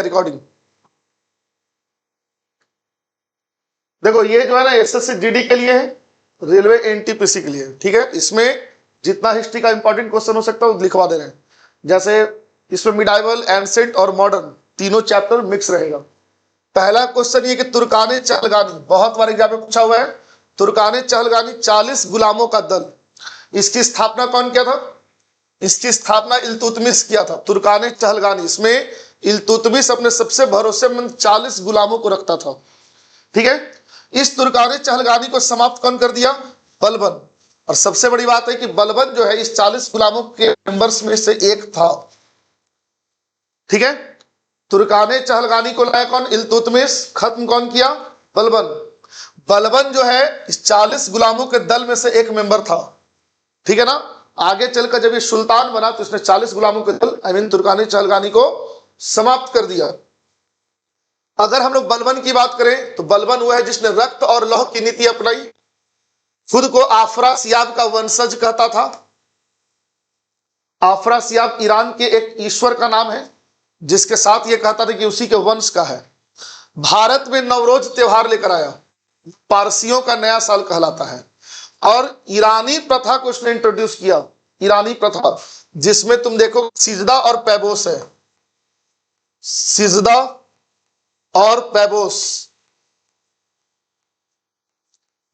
Recording. देखो ये जो है ना एसएससी जीडी के लिए है, रेलवे एनटीपीसी के लिए, ठीक है। इसमें जितना हिस्ट्री का इंपॉर्टेंट क्वेश्चन हो सकता है वो लिखवा दे रहे हैं। जैसे इसमें मिडाइवल, एंसेंट और मॉडर्न तीनों चैप्टर मिक्स रहेगा। पहला क्वेश्चन ये कि तुर्काने चहलगानी, बहुत बार एग्जाम में पूछा हुआ है। तुर्काने चहलगानी 40 गुलामों का दल, इसकी स्थापना कौन किया था? इसकी स्थापना इल्तुतमिश किया था। तुर्काने चहलगानी, इसमें इल्तुतमिश अपने सबसे भरोसेमंद 40 गुलामों को रखता था, ठीक है। इस तुर्काने चहलगानी को समाप्त कौन कर दिया? बलबन। और सबसे बड़ी बात है कि बलबन जो है इस 40 गुलामों के मेंबर्स में से एक था, ठीक है। तुर्काने चहलगानी को लाया कौन? इल्तुतमिश। खत्म कौन किया? बलबन। बलबन जो है इस 40 गुलामों के दल में से एक मेंबर था, ठीक है ना। आगे चलकर जब ये सुल्तान बना तो इसने 40 गुलामों के दल तुर्काने चहलगानी को समाप्त कर दिया। अगर हम लोग बलबन की बात करें तो बलबन वो है जिसने रक्त और लौह की नीति अपनाई, खुद को आफरासियाब का वंशज कहता था। आफरासियाब ईरान के एक ईश्वर का नाम है जिसके साथ ये कहता था कि उसी के वंश का है। भारत में नवरोज त्योहार लेकर आया, पारसियों का नया साल कहलाता है। और ईरानी प्रथा को उसने इंट्रोड्यूस किया, ईरानी प्रथा, जिसमें तुम देखो सिजदा और पैबोस है। सिजदा और पैबोस,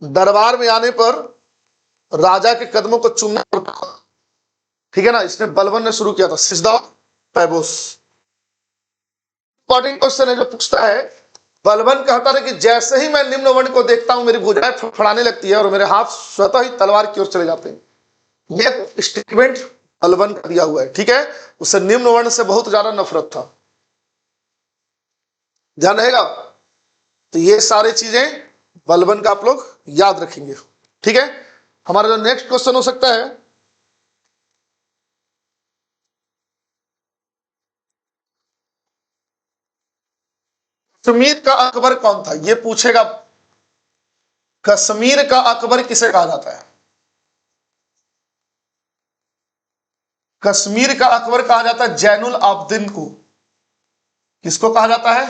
दरबार में आने पर राजा के कदमों को चूमना, ठीक है ना। इसने बलबन ने शुरू किया था, सिजदा पैबोस। इंपॉर्टेंट क्वेश्चन है जो पूछता है, बलबन कहता था कि जैसे ही मैं निम्न वर्ण को देखता हूं मेरी भुजाएं फड़फड़ाने लगती है और मेरे हाथ स्वतः ही तलवार की ओर चले जाते हैं। यह स्टेटमेंट बलबन का दिया हुआ है, ठीक है। उसे निम्न वर्ण से बहुत ज्यादा नफरत था, ध्यान रहेगा। तो ये सारी चीजें बलबन का आप लोग याद रखेंगे, ठीक है। हमारा जो नेक्स्ट क्वेश्चन हो सकता है, कश्मीर का अकबर कौन था? ये पूछेगा। कश्मीर का अकबर किसे कहा जाता है? कश्मीर का अकबर कहा जाता है जैनुल आबदीन को। किसको कहा जाता है?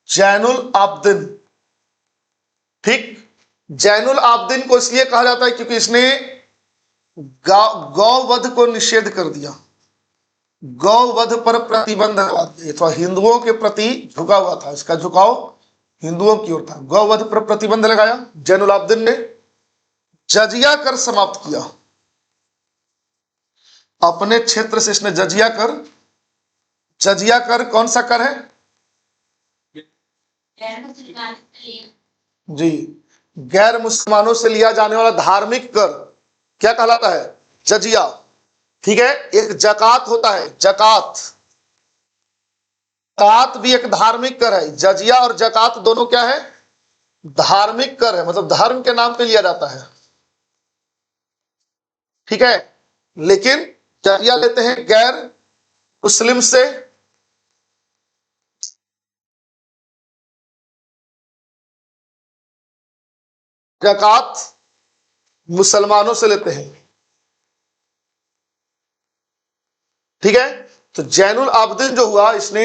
जैनुल आबदीन, ठीक। जैनुल आबदीन को इसलिए कहा जाता है क्योंकि इसने गौवध को निषेध कर दिया, गौवध पर प्रतिबंध लगा दिया। तो हिंदुओं के प्रति झुका हुआ था, इसका झुकाव हिंदुओं की ओर था। गौवध पर प्रतिबंध लगाया जैनुल आबदीन ने। जजिया कर समाप्त किया, अपने क्षेत्र से इसने जजिया कर। जजिया कर कौन सा कर है जी? गैर मुसलमानों से लिया जाने वाला धार्मिक कर क्या कहलाता है? जजिया, ठीक है। एक जकात होता है, जकात। जकात भी एक धार्मिक कर है। जजिया और जकात दोनों क्या है? धार्मिक कर है, मतलब धर्म के नाम पे लिया जाता है, ठीक है। लेकिन जजिया लेते हैं गैर मुस्लिम से, जकात मुसलमानों से लेते हैं, ठीक है। तो जैनुल आबदीन जो हुआ इसने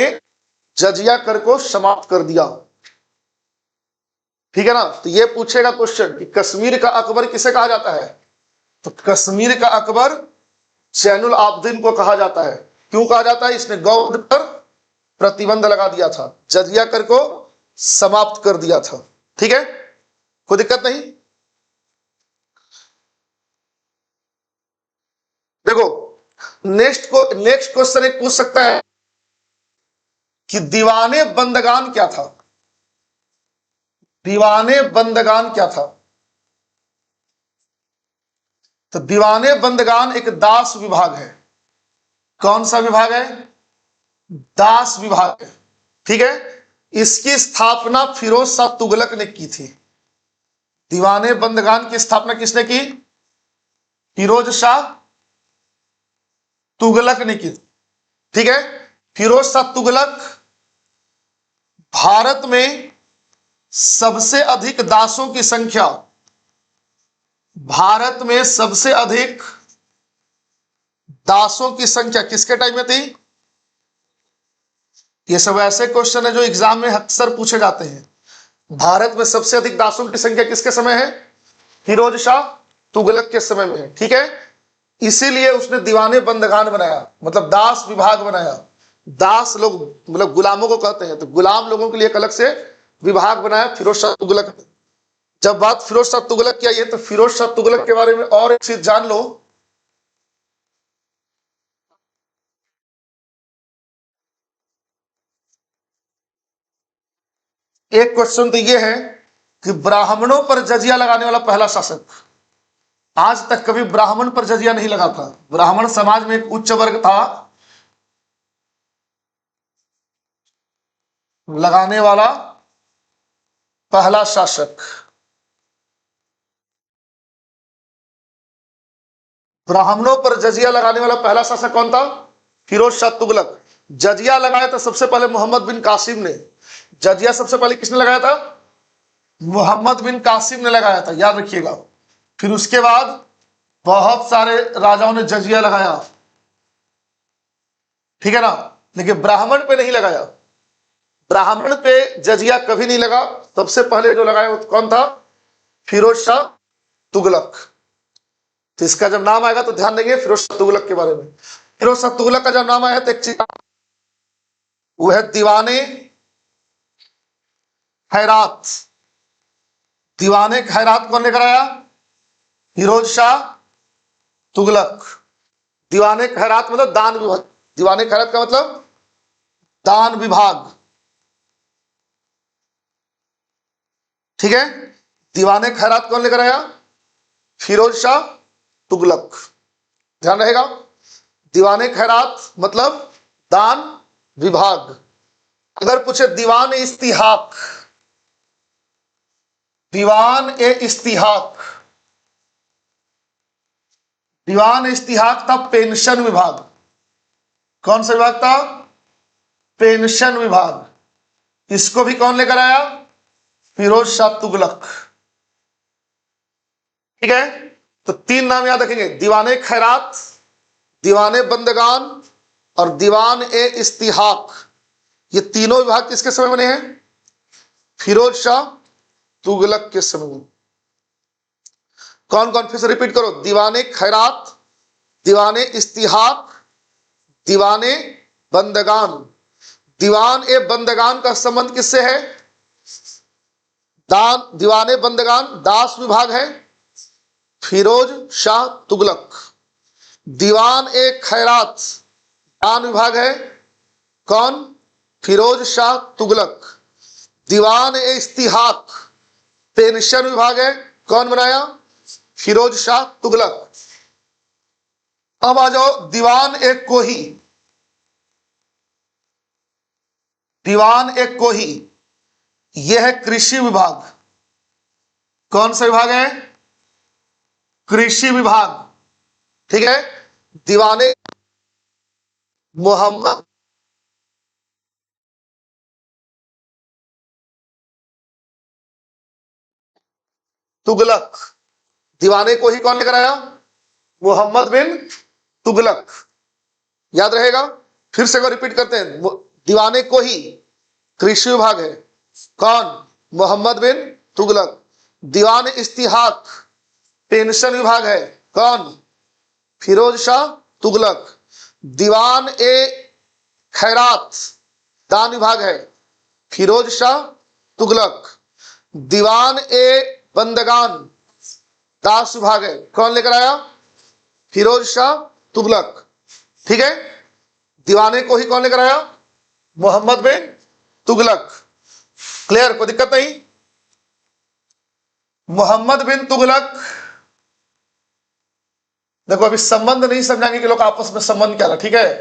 जजिया कर को समाप्त कर दिया, ठीक है ना। तो ये पूछेगा क्वेश्चन कि कश्मीर का अकबर किसे कहा जाता है? तो कश्मीर का अकबर जैनुल आबदीन को कहा जाता है। क्यों कहा जाता है? इसने गौवध पर प्रतिबंध लगा दिया था, जजिया कर को समाप्त कर दिया था, ठीक है। कोई दिक्कत नहीं। देखो नेक्स्ट क्वेश्चन एक पूछ सकता है कि दीवाने बंदगान क्या था? दीवाने बंदगान क्या था? तो दीवाने बंदगान एक दास विभाग है। कौन सा विभाग है? दास विभाग है, ठीक है। इसकी स्थापना फिरोज शाह तुगलक ने की थी। दीवाने बंदगान की स्थापना किसने की? फिरोज शाह तुगलक ने की, ठीक है। फिरोज शाह तुगलक भारत में सबसे अधिक दासों की संख्या, भारत में सबसे अधिक दासों की संख्या किसके टाइम में थी? ये सब ऐसे क्वेश्चन है जो एग्जाम में अक्सर पूछे जाते हैं। भारत में सबसे अधिक दासों की संख्या किसके समय है? फिरोज शाह तुगलक के समय में है, ठीक है। इसीलिए उसने दीवाने बंदगान बनाया, मतलब दास विभाग बनाया। दास लोग मतलब गुलामों को कहते हैं, तो गुलाम लोगों के लिए एक अलग से विभाग बनाया फिरोज शाह तुगलक ने। जब बात फिरोज शाह तुगलक की आई है तो फिरोज शाह तुगलक के बारे में और एक चीज जान लो। एक क्वेश्चन तो ये है कि ब्राह्मणों पर जजिया लगाने वाला पहला शासक। आज तक कभी ब्राह्मण पर जजिया नहीं लगा था। ब्राह्मण समाज में एक उच्च वर्ग था, लगाने वाला पहला शासक। ब्राह्मणों पर जजिया लगाने वाला पहला शासक कौन था? फिरोज शाह तुगलक। जजिया लगाया था सबसे पहले मोहम्मद बिन कासिम ने। जजिया सबसे पहले किसने लगाया था? मोहम्मद बिन कासिम ने लगाया था, याद रखिएगा। फिर उसके बाद बहुत सारे राजाओं ने जजिया लगाया, ठीक है ना, लेकिन ब्राह्मण पे नहीं लगाया। ब्राह्मण पे जजिया कभी नहीं लगा। सबसे पहले जो लगाया वो कौन था? फिरोज शाह तुगलक। तो इसका जब नाम आएगा तो ध्यान देंगे फिरोज शाह तुगलक के बारे में। फिरोज शाह तुगलक का जब नाम आया तो एक चीज वो है दीवाने खैरात। दीवाने खैरात कौन लेकर आया? फिरोज शाह तुगलक। दीवाने खैरात मतलब दान विभाग। दीवाने खैरात का मतलब दान विभाग, ठीक है। दीवाने खैरात कौन लेकर आया? फिरोज शाह तुगलक। ध्यान रहेगा, दीवाने खैरात मतलब दान विभाग। अगर पूछे दीवान इस्तिहाक, दीवान ए इस्तिहाक, दीवान इस्तिहाक था पेंशन विभाग। कौन सा विभाग था? पेंशन विभाग। इसको भी कौन लेकर आया? फिरोज शाह तुगलक, ठीक है। तो तीन नाम याद रखेंगे, दीवाने खैरात, दीवाने बंदगान और दीवान ए इस्तिहाक। ये तीनों विभाग किसके समय बने हैं? फिरोज शाह तुगलक के समय में। कौन कौन? फिर से रिपीट करो, दीवाने खैरात, दीवाने इस्तिहाक, दीवाने बंदगान। दीवान ए बंदगान का संबंध किससे है? दीवाने बंदगान दास विभाग है, फिरोज शाह तुगलक। दीवान ए खैरात दान विभाग है, कौन? फिरोज शाह तुगलक। दीवान ए इस्तिहाक पेंशन विभाग है, कौन बनाया? फिरोज शाह तुगलक। अब आ जाओ दीवान ए कोही। दीवान ए कोही यह है कृषि विभाग। कौन सा विभाग है? कृषि विभाग, ठीक है। दीवाने मोहम्मद तुगलक। दीवाने को ही कौन लेकर आया? मोहम्मद बिन तुगलक, याद रहेगा। फिर से रिपीट करते हैं, दीवाने को ही कृषि विभाग है, कौन? मोहम्मद बिन तुगलक। दीवान इस्तिहाक पेंशन विभाग है, कौन? फिरोज शाह तुगलक। दीवान ए खैरात दान विभाग है, फिरोज शाह तुगलक। दीवान ए बंदगान दास विभाग है, कौन लेकर आया? फिरोज शाह तुगलक, ठीक है। दीवाने को ही कौन लेकर आया? मोहम्मद बिन तुगलक। क्लियर? कोई दिक्कत नहीं। मोहम्मद बिन तुगलक, देखो अभी संबंध नहीं समझाएंगे कि लोग आपस में संबंध क्या रहा, ठीक है,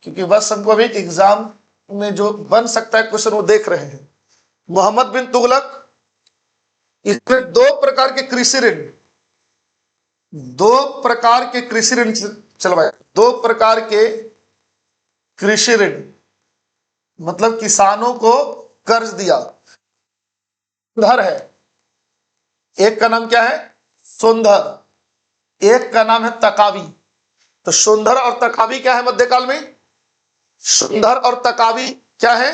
क्योंकि बस हमको अभी एग्जाम में जो बन सकता है क्वेश्चन वो देख रहे हैं। मोहम्मद बिन तुगलक, इसमें दो प्रकार के कृषि ऋण, दो प्रकार के कृषि ऋण चलवाए। दो प्रकार के कृषि ऋण मतलब किसानों को कर्ज दिया। सुंदर है, एक का नाम क्या है? सुंदर, एक का नाम है तकावी। तो सुंदर और तकावी क्या है मध्यकाल में? सुंदर और तकावी क्या है?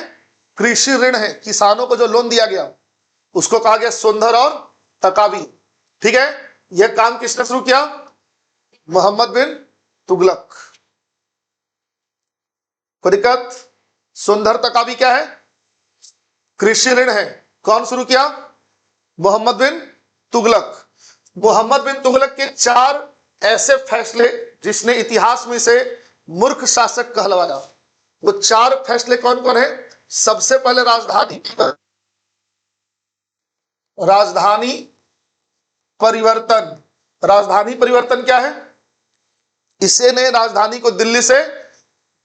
कृषि ऋण है, किसानों को जो लोन दिया गया उसको कहा गया सोंधर और तकावी। ठीक है, यह काम किसने शुरू किया? मोहम्मद बिन तुगलक। कोई दिक्कत? सोंधर तकावी क्या है? कृषि ऋण है। कौन शुरू किया? मोहम्मद बिन तुगलक। मोहम्मद बिन तुगलक के 4 ऐसे फैसले जिसने इतिहास में से मूर्ख शासक कहलवाया, वो 4 फैसले कौन कौन है? सबसे पहले राजधानी परिवर्तन। राजधानी परिवर्तन क्या है? इसे ने राजधानी को दिल्ली से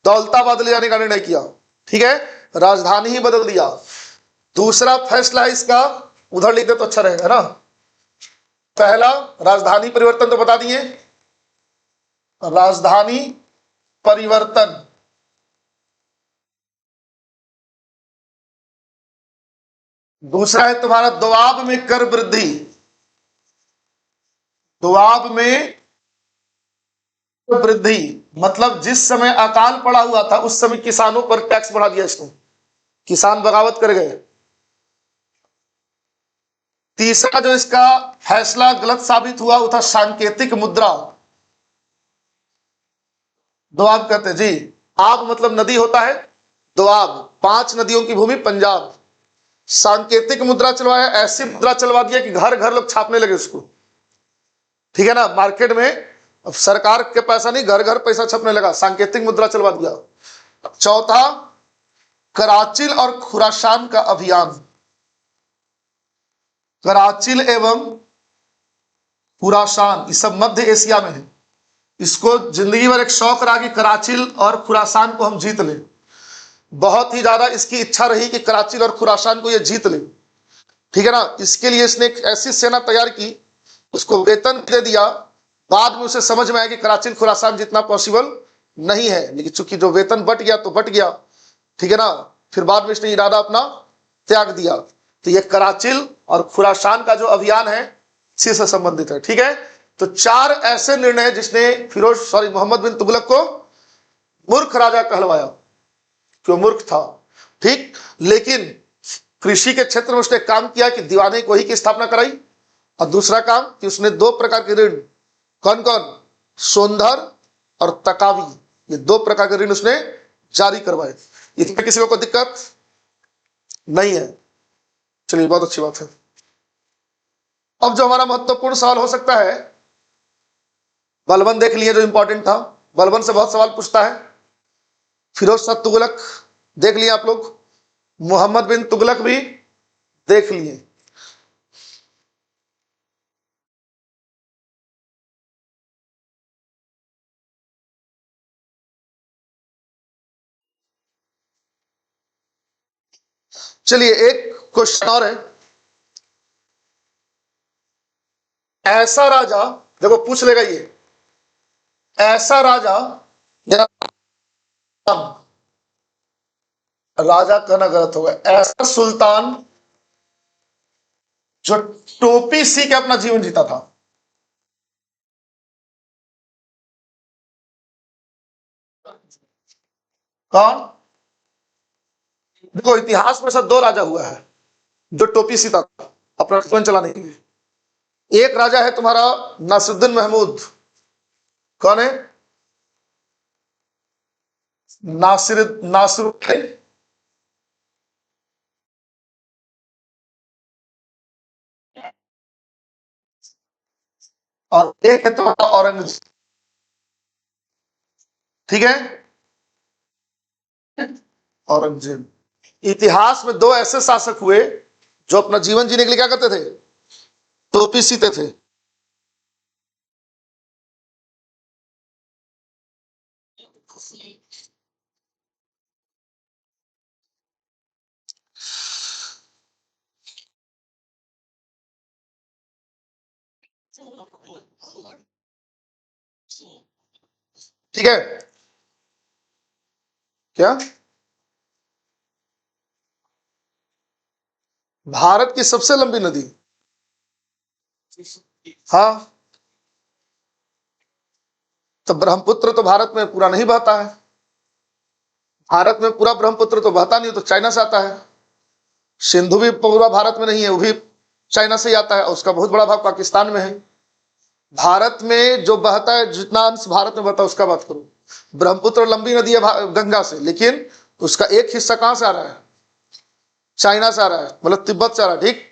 दौलताबाद ले जाने का निर्णय किया। ठीक है, राजधानी ही बदल दिया। दूसरा फैसला है इसका, उधर लिख दे तो अच्छा रहेगा ना। पहला राजधानी परिवर्तन तो बता दिए, राजधानी परिवर्तन। दूसरा है तुम्हारा दोआब में कर वृद्धि। दोआब में वृद्धि मतलब जिस समय अकाल पड़ा हुआ था उस समय किसानों पर टैक्स बढ़ा दिया इसने, किसान बगावत कर गए। तीसरा जो इसका फैसला गलत साबित हुआ वो था सांकेतिक मुद्रा। दोआब कहते जी, आब मतलब नदी होता है, दोआब 5 नदियों की भूमि पंजाब। सांकेतिक मुद्रा चलवाया, ऐसी मुद्रा चलवा दिया कि घर घर लोग छापने लगे उसको। ठीक है ना, मार्केट में अब सरकार के पैसा नहीं, घर घर पैसा छपने लगा, सांकेतिक मुद्रा चलवा दिया। चौथा कराचिल और खुरासान का अभियान। कराचिल एवं खुरासान ये सब मध्य एशिया में है। इसको जिंदगी भर एक शौक रहा कि कराचिल और खुरासान को हम जीत लें। बहुत ही ज्यादा इसकी इच्छा रही कि कराचिल और खुरासान को ये जीत ले। ठीक है ना, इसके लिए इसने एक ऐसी सेना तैयार की, उसको वेतन दे दिया। बाद में उसे समझ में आया कि कराचिल खुरासान जितना पॉसिबल नहीं है, लेकिन चूंकि जो वेतन बट गया तो बट गया। ठीक है ना, फिर बाद में इसने इरादा अपना त्याग दिया। तो ये कराचिल और खुरासान का जो अभियान है इसी से संबंधित है। ठीक है, तो 4 ऐसे निर्णय जिसने मोहम्मद बिन तुगलक को मूर्ख राजा कहलवाया, क्यों मूर्ख था। ठीक, लेकिन कृषि के क्षेत्र में उसने काम किया कि दीवाने को ही की स्थापना कराई। और दूसरा काम कि उसने 2 प्रकार के ऋण, कौन कौन? सोंधर और तकावी, ये 2 प्रकार के ऋण उसने जारी करवाए। इसमें किसी को कोई दिक्कत नहीं है। चलिए, बहुत अच्छी बात है। अब जो हमारा महत्वपूर्ण सवाल हो सकता है, बलबन देख लिए जो इंपॉर्टेंट था, बलबन से बहुत सवाल पूछता है। फिरोज शाह तुगलक देख लिए आप लोग, मोहम्मद बिन तुगलक भी देख लिए। चलिए, एक क्वेश्चन और है। ऐसा राजा, देखो पूछ लेगा ये, ऐसा राजा या राजा कहना गलत होगा, ऐसा सुल्तान जो टोपी सी के अपना जीवन जीता था। कौन? देखो इतिहास में सब 2 राजा हुआ है जो टोपी सीता था अपना जीवन चलाने के लिए। एक राजा है तुम्हारा नासिरुद्दीन महमूद। कौन है? नासिरुद्दीन। और एक है तुम्हारा औरंगजेब। ठीक है, औरंगजेब। इतिहास में 2 ऐसे शासक हुए जो अपना जीवन जीने के लिए क्या करते थे? टोपी सीते थे। ठीक है, क्या भारत की सबसे लंबी नदी? हाँ, तो ब्रह्मपुत्र तो भारत में पूरा नहीं बहता है। भारत में पूरा ब्रह्मपुत्र तो बहता नहीं, तो चाइना से आता है। सिंधु भी पूरा भारत में नहीं है, वो भी चाइना से ही आता है, और उसका बहुत बड़ा भाग पाकिस्तान में है। भारत में जो बहता है, जितना अंश भारत में बहता है उसका बात करो। ब्रह्मपुत्र लंबी नदी है गंगा से, लेकिन उसका एक हिस्सा कहां से आ रहा है? चाइना से आ रहा है, मतलब तिब्बत से आ रहा है। ठीक,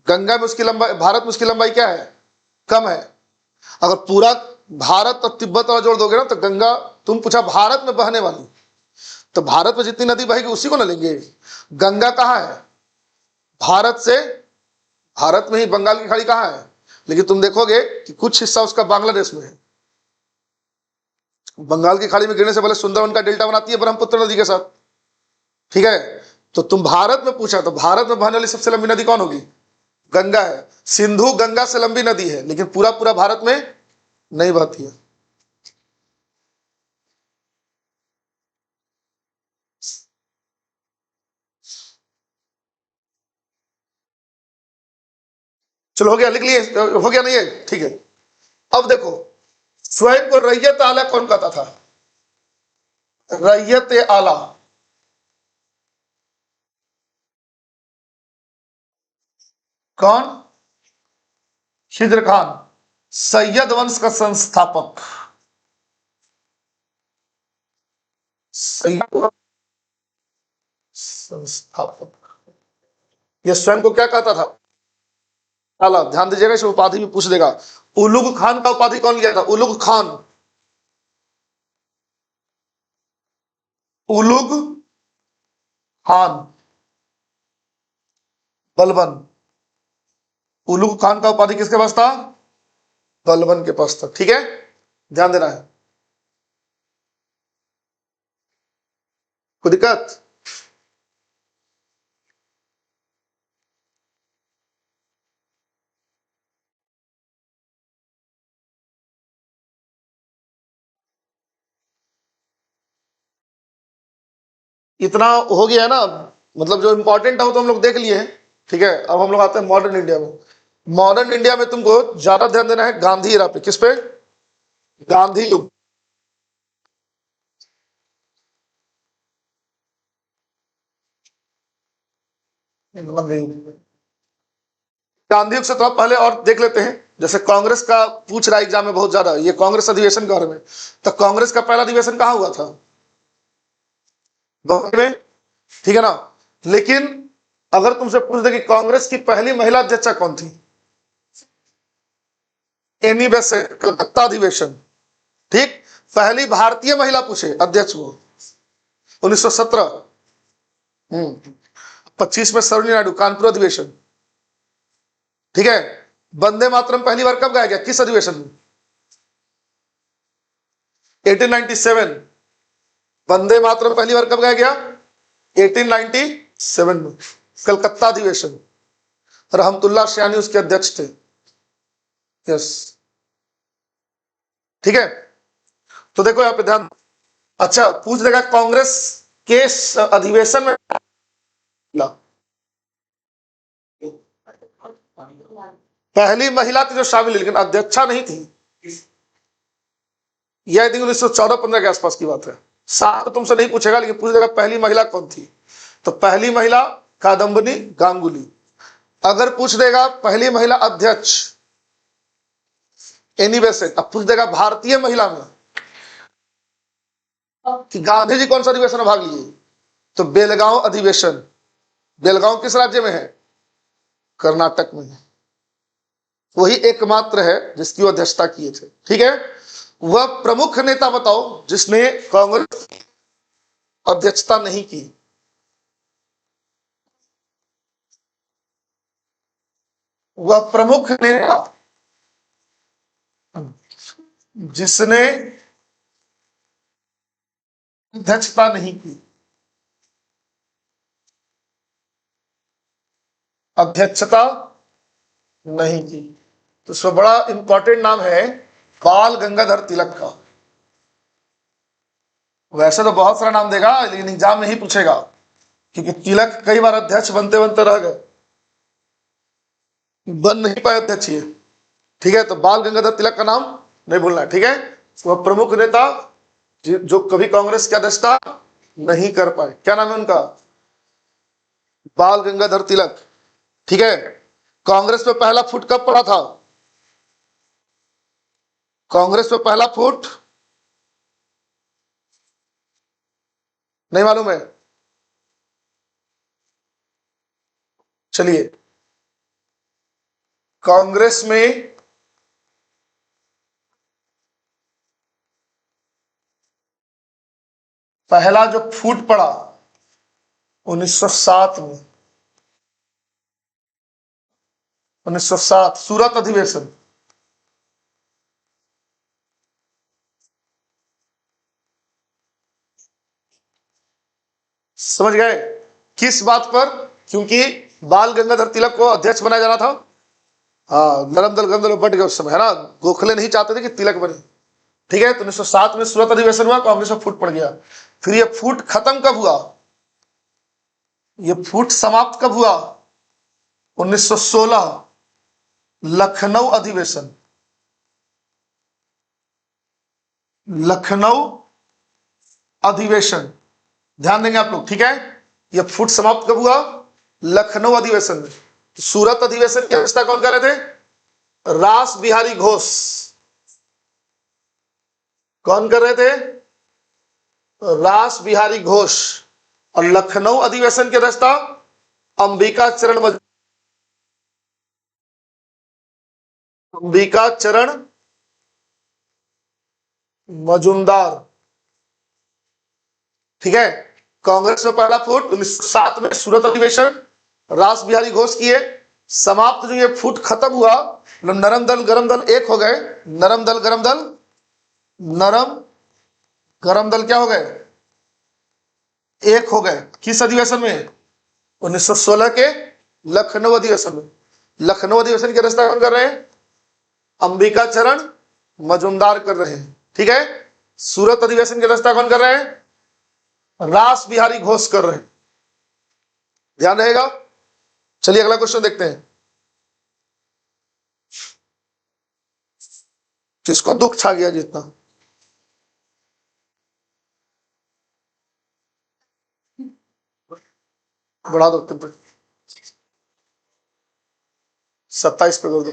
गंगा में उसकी लंबाई, भारत में उसकी लंबाई क्या है? कम है। अगर पूरा भारत और तिब्बत वाला जोड़ दोगे ना, तो गंगा, तुम पूछा भारत में बहने वाली, तो भारत में जितनी नदी बहेगी उसी को ना लेंगे। गंगा कहाँ है? भारत से, भारत में ही बंगाल की खाड़ी कहाँ है, लेकिन तुम देखोगे कि कुछ हिस्सा उसका बांग्लादेश में है। बंगाल की खाड़ी में गिरने से पहले सुंदरवन का डेल्टा बनाती है ब्रह्मपुत्र नदी के साथ। ठीक है, तो तुम भारत में पूछा, तो भारत में बहने वाली सबसे लंबी नदी कौन होगी? गंगा है। सिंधु गंगा से लंबी नदी है, लेकिन पूरा पूरा भारत में नहीं बहती है। चलो हो गया, लिख लिए, हो गया नहीं है? ठीक है। अब देखो, स्वयं को रैयत आला कौन कहता था? रैयत आला, कौन? खिज्र खान, सैयद वंश का संस्थापक। सैयद संस्थापक, ये स्वयं को क्या कहता था? आला। ध्यान दीजिएगा, इस उपाधि में पूछ देगा। उलुग खान का उपाधि कौन लिया था? उलुग खान, उलुग खान बलबन। उलुग खान का उपाधि किसके पास था? बलबन के पास था। ठीक है, ध्यान देना है। कोई दिक्कत? इतना हो गया है ना, मतलब जो इंपॉर्टेंट है वो तो हम लोग देख लिए हैं। ठीक है, अब हम लोग आते हैं मॉडर्न इंडिया में। मॉडर्न इंडिया में तुमको ज्यादा ध्यान देना है गांधी एरा पे। किस पे? गांधी युग। गांधी युग से तो आप पहले और देख लेते हैं। जैसे कांग्रेस का पूछ रहा है एग्जाम में बहुत ज्यादा, ये कांग्रेस अधिवेशन के बारे में। तो कांग्रेस का पहला अधिवेशन कहां हुआ था? बम्बई में। ठीक है ना। लेकिन अगर तुमसे पूछ दे कि कांग्रेस की पहली महिला अध्यक्षा कौन थी? एनी बेसेंट, कलकत्ता अधिवेशन। ठीक, पहली भारतीय महिला पूछे अध्यक्ष वो 1917। 25 में सरोजिनी नायडू, कानपुर अधिवेशन। ठीक है, वंदे मातरम पहली बार कब गाया गया, किस अधिवेशन में? 1897। वंदे मातरम पहली बार कब गाया गया? 1897 में, कलकत्ता अधिवेशन। रहमतुल्लाह सयानी उसके अध्यक्ष थे। यस, ठीक है। तो देखो यहां पे ध्यान। अच्छा, पूछ देगा कांग्रेस के अधिवेशन में पहली महिला थी जो शामिल, लेकिन अध्यक्षा नहीं थी। यह 1914-15 के आसपास की बात है। साल तुमसे नहीं पूछेगा, लेकिन पूछ देगा पहली महिला कौन थी। तो पहली महिला कादम्बिनी गांगुली। अगर पूछ देगा पहली महिला अध्यक्ष, एनी बेसेंट। अब पूछ देगा भारतीय महिला में कि गांधी जी कौन सा अधिवेशन में भाग लिए, तो बेलगांव अधिवेशन। बेलगांव किस राज्य में है? कर्नाटक में है। वही एकमात्र है जिसकी वो अध्यक्षता किए थे। ठीक है, वह प्रमुख नेता बताओ जिसने कांग्रेस अध्यक्षता नहीं की। वह प्रमुख नेता जिसने अध्यक्षता नहीं की, अध्यक्षता नहीं की। तो इसमें बड़ा इंपॉर्टेंट नाम है बाल गंगाधर तिलक का। वैसे तो बहुत सारा नाम देगा, लेकिन एग्जाम में ही पूछेगा, क्योंकि तिलक कई बार अध्यक्ष बनते बनते रह गए, बन नहीं पाए अध्यक्ष ये। ठीक है, तो बाल गंगाधर तिलक का नाम नहीं भूलना है। ठीक है, वह प्रमुख नेता जो कभी कांग्रेस की अध्यक्षता नहीं कर पाए। क्या नाम है उनका? बाल गंगाधर तिलक। ठीक है। कांग्रेस पे पहला फुट कब पड़ा था? कांग्रेस पे पहला फुट नहीं मालूम है? चलिए, कांग्रेस में पहला जो फूट पड़ा 1907 में, 1907 सूरत अधिवेशन। समझ गए? किस बात पर? क्योंकि बाल गंगाधर तिलक को अध्यक्ष बनाया जाना था। हाँ, नरम दल गरम दल बट गए उस समय, है ना। गोखले नहीं चाहते थे कि तिलक बने। ठीक है, तो 1907 में सूरत अधिवेशन हुआ, कांग्रेस में फूट पड़ गया। फिर ये फूट खत्म कब हुआ? ये फूट समाप्त कब हुआ? 1916 लखनऊ अधिवेशन। लखनऊ अधिवेशन, ध्यान देंगे आप लोग। ठीक है, यह फुट समाप्त कब हुआ? लखनऊ अधिवेशन में। सूरत अधिवेशन की अध्यक्षता कौन कर रहे थे? रास बिहारी घोष। कौन कर रहे थे? रास बिहारी घोष। और लखनऊ अधिवेशन की अध्यक्षता अंबिका चरण अंबिका चरण मजूमदार। ठीक है, कांग्रेस में पहला फुट 1907 में सूरत अधिवेशन, रास बिहारी घोष किए। समाप्त जो ये फुट खत्म हुआ, नरम दल गरम दल एक हो गए। नरम दल गरम दल, नरम गरम दल क्या हो गए? एक हो गए। किस अधिवेशन में? 1916 के लखनऊ अधिवेशन में। लखनऊ अधिवेशन की अध्यक्षता कौन कर रहे हैं? अंबिका चरण मजूमदार कर रहे हैं। ठीक है, सूरत अधिवेशन की अध्यक्षता कौन कर रहे हैं? रास बिहारी घोष कर रहे हैं। ध्यान रहेगा। चलिए अगला क्वेश्चन देखते हैं। किसको दुख छा गया जितना? बढ़ा दो पे 27 पे कर दो।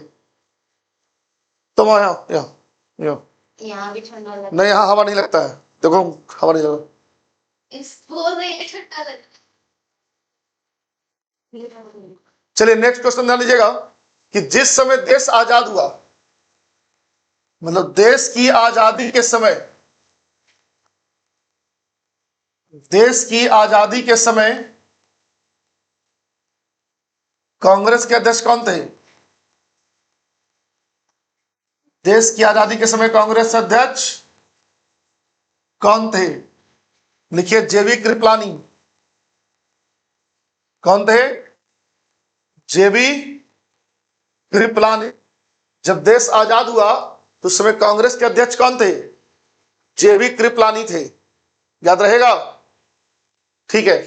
तुम यहाँ यहाँ यहाँ यहाँ भी ठंडा लगता नहीं, यहाँ हवा नहीं लगता है। देखो, हवा नहीं लगा। इसको नहीं ठंडा लगता। चलिए नेक्स्ट क्वेश्चन ध्यान दीजिएगा कि जिस समय देश आजाद हुआ, मतलब देश की आजादी के समय, देश की आजादी के समय कांग्रेस के अध्यक्ष कौन थे? देश की आजादी के समय कांग्रेस अध्यक्ष कौन थे? लिखिए, जेबी कृपलानी। कौन थे? जेबी कृपलानी। जब देश आजाद हुआ तो उस समय कांग्रेस के अध्यक्ष कौन थे? जेबी कृपलानी थे। याद रहेगा? ठीक है।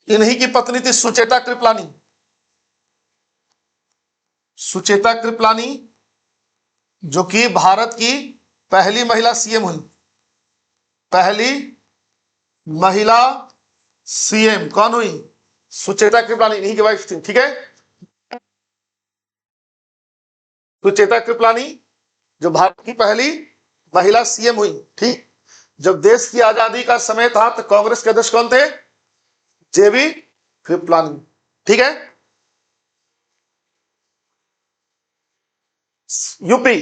इन्हीं की पत्नी थी सुचेता कृपलानी। सुचेता कृपलानी जो कि भारत की पहली महिला सीएम हुई। पहली महिला सीएम कौन हुई? सुचेता कृपलानी, इन्हीं की वाइफ थी। ठीक है, सुचेता कृपलानी जो भारत की पहली महिला सीएम हुई। ठीक, जब देश की आजादी का समय था तो कांग्रेस के अध्यक्ष कौन थे? जेबी कृपलानी। ठीक है, यूपी,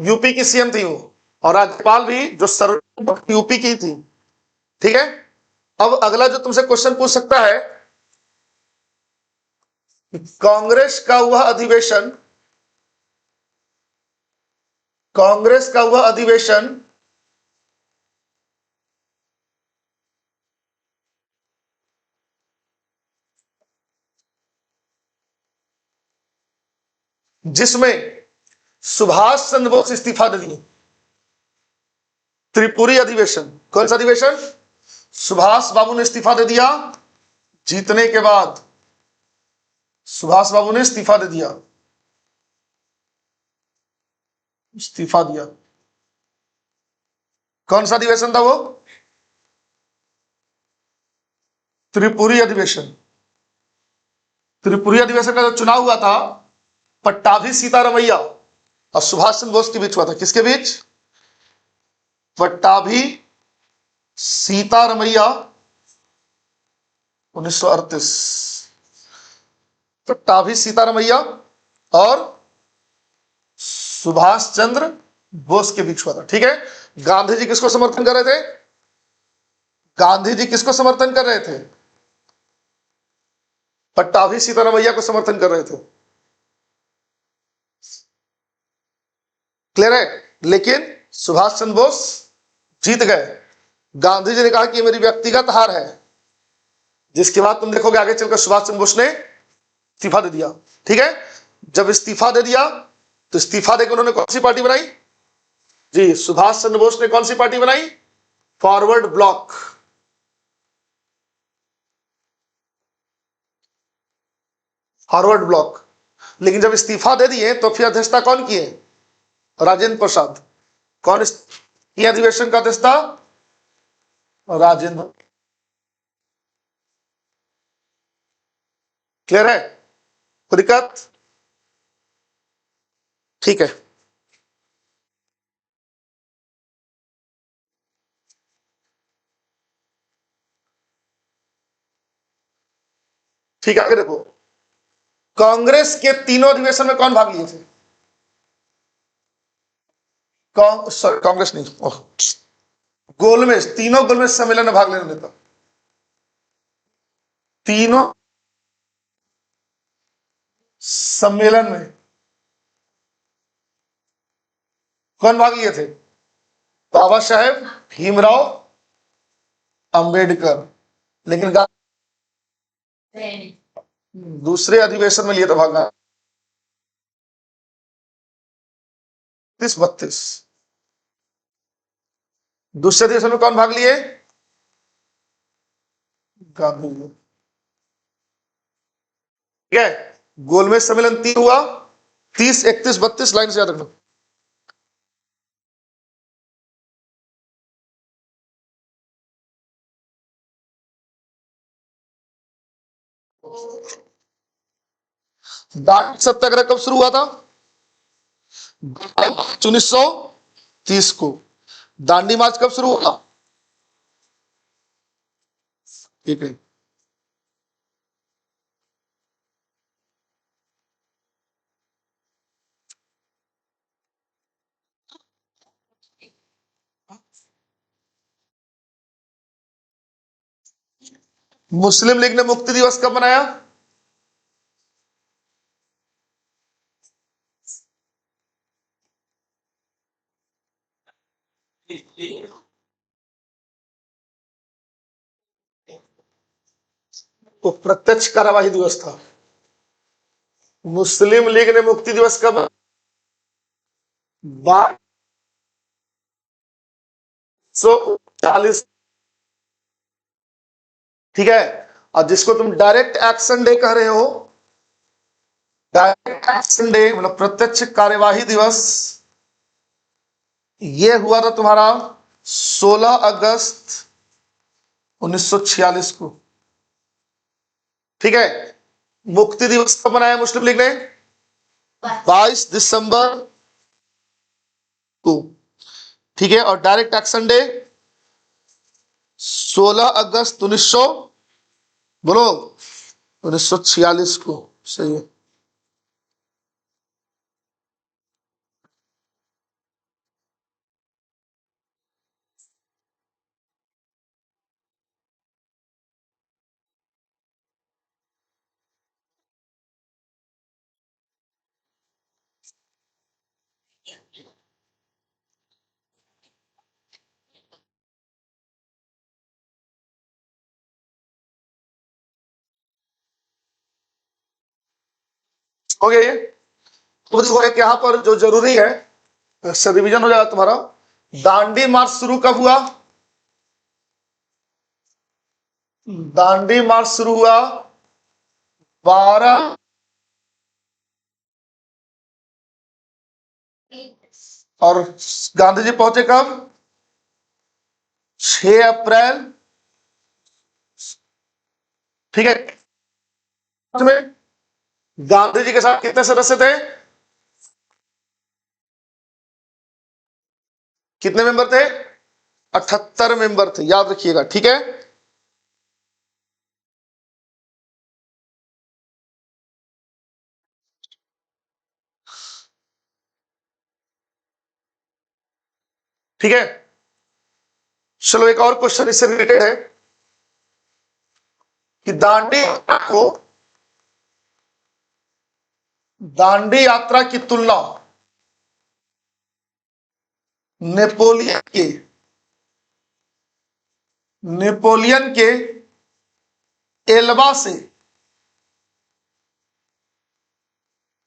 यूपी की सीएम थी वो, और राज्यपाल भी जो सर्व यूपी की थी। ठीक है, अब अगला जो तुमसे क्वेश्चन पूछ सकता है, कांग्रेस का वह अधिवेशन, कांग्रेस का वह अधिवेशन जिसमें सुभाष चंद्र बोस इस्तीफा दे दिए। त्रिपुरी अधिवेशन। कौन सा अधिवेशन? सुभाष बाबू ने इस्तीफा दे दिया जीतने के बाद। सुभाष बाबू ने इस्तीफा दे दिया, इस्तीफा दिया। कौन सा अधिवेशन था वो? त्रिपुरी अधिवेशन। त्रिपुरी अधिवेशन का जो चुनाव हुआ था पट्टाभी सीतारमैया और सुभाष चंद्र बोस के बीच हुआ था। किसके बीच? पट्टाभी सीतारमैया 1938। पट्टाभी सीतारमैया और सुभाष चंद्र बोस के बीच हुआ था। ठीक है। गांधी जी किसको समर्थन कर रहे थे? गांधी जी किसको समर्थन कर रहे थे? पट्टाभी सीतारमैया को समर्थन कर रहे थे। क्लियर है? लेकिन सुभाष चंद्र बोस जीत गए। गांधी जी ने कहा कि ये मेरी व्यक्तिगत हार है, जिसके बाद तुम देखोगे आगे चलकर सुभाष चंद्र बोस ने इस्तीफा दे दिया। ठीक है। जब इस्तीफा दे दिया तो इस्तीफा देकर उन्होंने कौन सी पार्टी बनाई? जी, सुभाष चंद्र बोस ने कौन सी पार्टी बनाई? Forward block. Forward block. लेकिन जब इस्तीफा दे दिए तो फिर अध्यक्षता कौन किए? राजेंद्र प्रसाद। कौन ये अधिवेशन का अध्यक्ष था? राजेंद्र। क्लियर है? कोई दिक्कत? ठीक है। ठीक है, आगे देखो। कांग्रेस के तीनों अधिवेशन में कौन भाग लिए थे? कांग्रेस नहीं, गोलमेज, तीनों गोलमेज सम्मेलन में भाग लेने देता। तीनों सम्मेलन में कौन भाग लिए थे? बाबा साहेब भीमराव अंबेडकर। लेकिन दूसरे अधिवेशन में लिए था भाग 32। दूसरे अधिवेशन में कौन भाग लिए? गांधी जी। ठीक है। गोलमेज सम्मेलन 3 हुआ, 30, 31, 32 लाइन से याद रखना। दांडी सत्याग्रह कब शुरू हुआ था? 1930 को। दांडी मार्च कब शुरू हुआ? ठीक है। मुस्लिम लीग ने मुक्ति दिवस कब मनाया? वो प्रत्यक्ष कार्यवाही दिवस था। मुस्लिम लीग ने मुक्ति दिवस कब? 1240। ठीक है। और जिसको तुम डायरेक्ट एक्शन डे कह रहे हो, डायरेक्ट एक्शन डे मतलब प्रत्यक्ष कार्यवाही दिवस, ये हुआ था तुम्हारा 16 अगस्त 1946 को। ठीक है। मुक्ति दिवस कब मनाया मुस्लिम लीग ने? 22 दिसंबर को। ठीक है। और डायरेक्ट एक्शन डे 16 अगस्त 1900 बोलो 1946 को। सही है। हो गया ये। तो देखो एक यहां पर जो जरूरी है, इससे रिवीजन हो जाएगा तुम्हारा। दांडी मार्च शुरू कब हुआ? दांडी मार्च शुरू हुआ 12 और गांधी जी पहुंचे कब? 6 अप्रैल, ठीक है। में गांधी जी के साथ कितने सदस्य थे? कितने मेंबर थे? 78 मेंबर थे, याद रखिएगा, ठीक है। ठीक है, चलो एक और क्वेश्चन इससे रिलेटेड है कि दांडी यात्रा की तुलना नेपोलियन के नेपोलियन के एल्बा से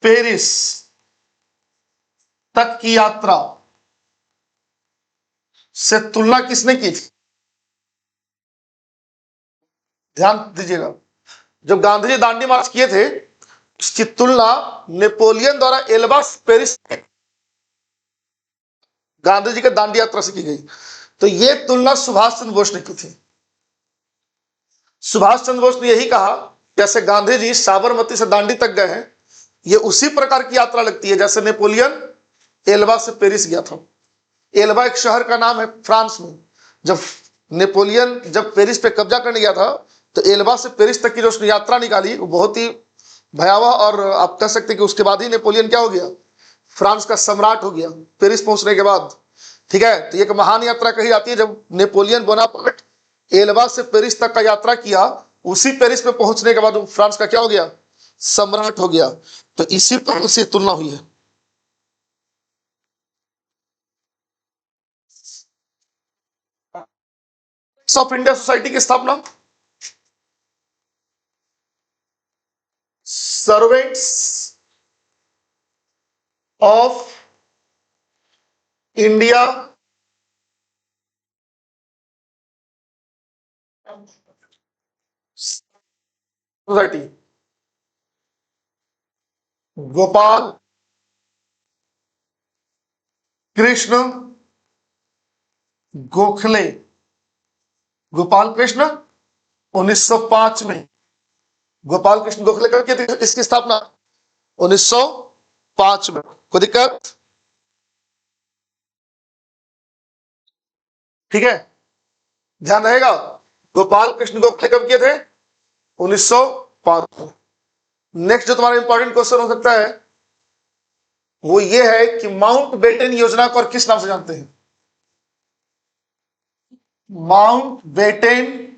पेरिस तक की यात्रा से तुलना किसने की थी? ध्यान दीजिएगा, जब गांधी जी दांडी मार्च किए थे उसकी तुलना नेपोलियन द्वारा एल्बा से पेरिस गांधी जी के दांडी यात्रा से की गई। तो यह तुलना सुभाष चंद्र बोस ने की थी। सुभाष चंद्र बोस ने यही कहा, जैसे गांधी जी साबरमती से दांडी तक गए हैं, यह उसी प्रकार की यात्रा लगती है जैसे नेपोलियन एल्बा से पेरिस गया था। एल्बा एक शहर का नाम है फ्रांस में। जब नेपोलियन जब पेरिस पे कब्जा करने गया था तो एल्बा से पेरिस तक की जो उसने यात्रा निकाली वो बहुत ही भयावह, और आप कह सकते हैं कि उसके बाद ही नेपोलियन क्या हो गया? फ्रांस का सम्राट हो गया पेरिस पहुंचने के बाद। ठीक है, तो एक महान यात्रा कही जाती है जब नेपोलियन बोनापार्ट एल्बा से पेरिस तक का यात्रा किया, उसी पेरिस पे पहुंचने के बाद वो फ्रांस का क्या हो गया? सम्राट हो गया। तो इसी पर से तुलना हुई है। ऑफ इंडिया सोसाइटी की स्थापना servants of India society, Gopal Krishna Gokhale. Gopal Krishna 1905 में गोपाल कृष्ण गोखले करके थी इसकी स्थापना 1905 में। कोई दिक्कत? ठीक है, ध्यान रहेगा, गोपाल कृष्ण गोखले कब किए थे? 1905 में। नेक्स्ट जो तुम्हारा इंपॉर्टेंट क्वेश्चन हो सकता है वो ये है कि माउंट बेटन योजना को और किस नाम से जानते हैं? माउंट बेटन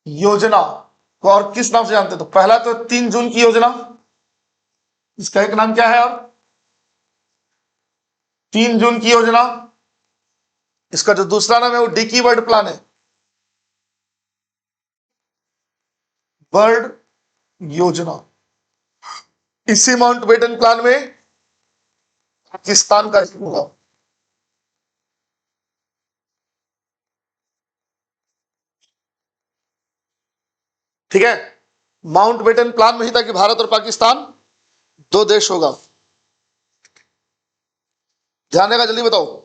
योजना को और किस नाम से जानते हैं? तो पहला तो 3 जून की योजना, इसका एक नाम क्या है? और 3 जून की योजना, इसका जो दूसरा नाम है वो डिकी बर्ड प्लान है, बर्ड योजना। इसी माउंट बेटन प्लान में पाकिस्तान का होगा। ठीक है, माउंट बेटन प्लान में ही था कि भारत और पाकिस्तान 2 देश होगा। ध्यान देगा, जल्दी बताओ।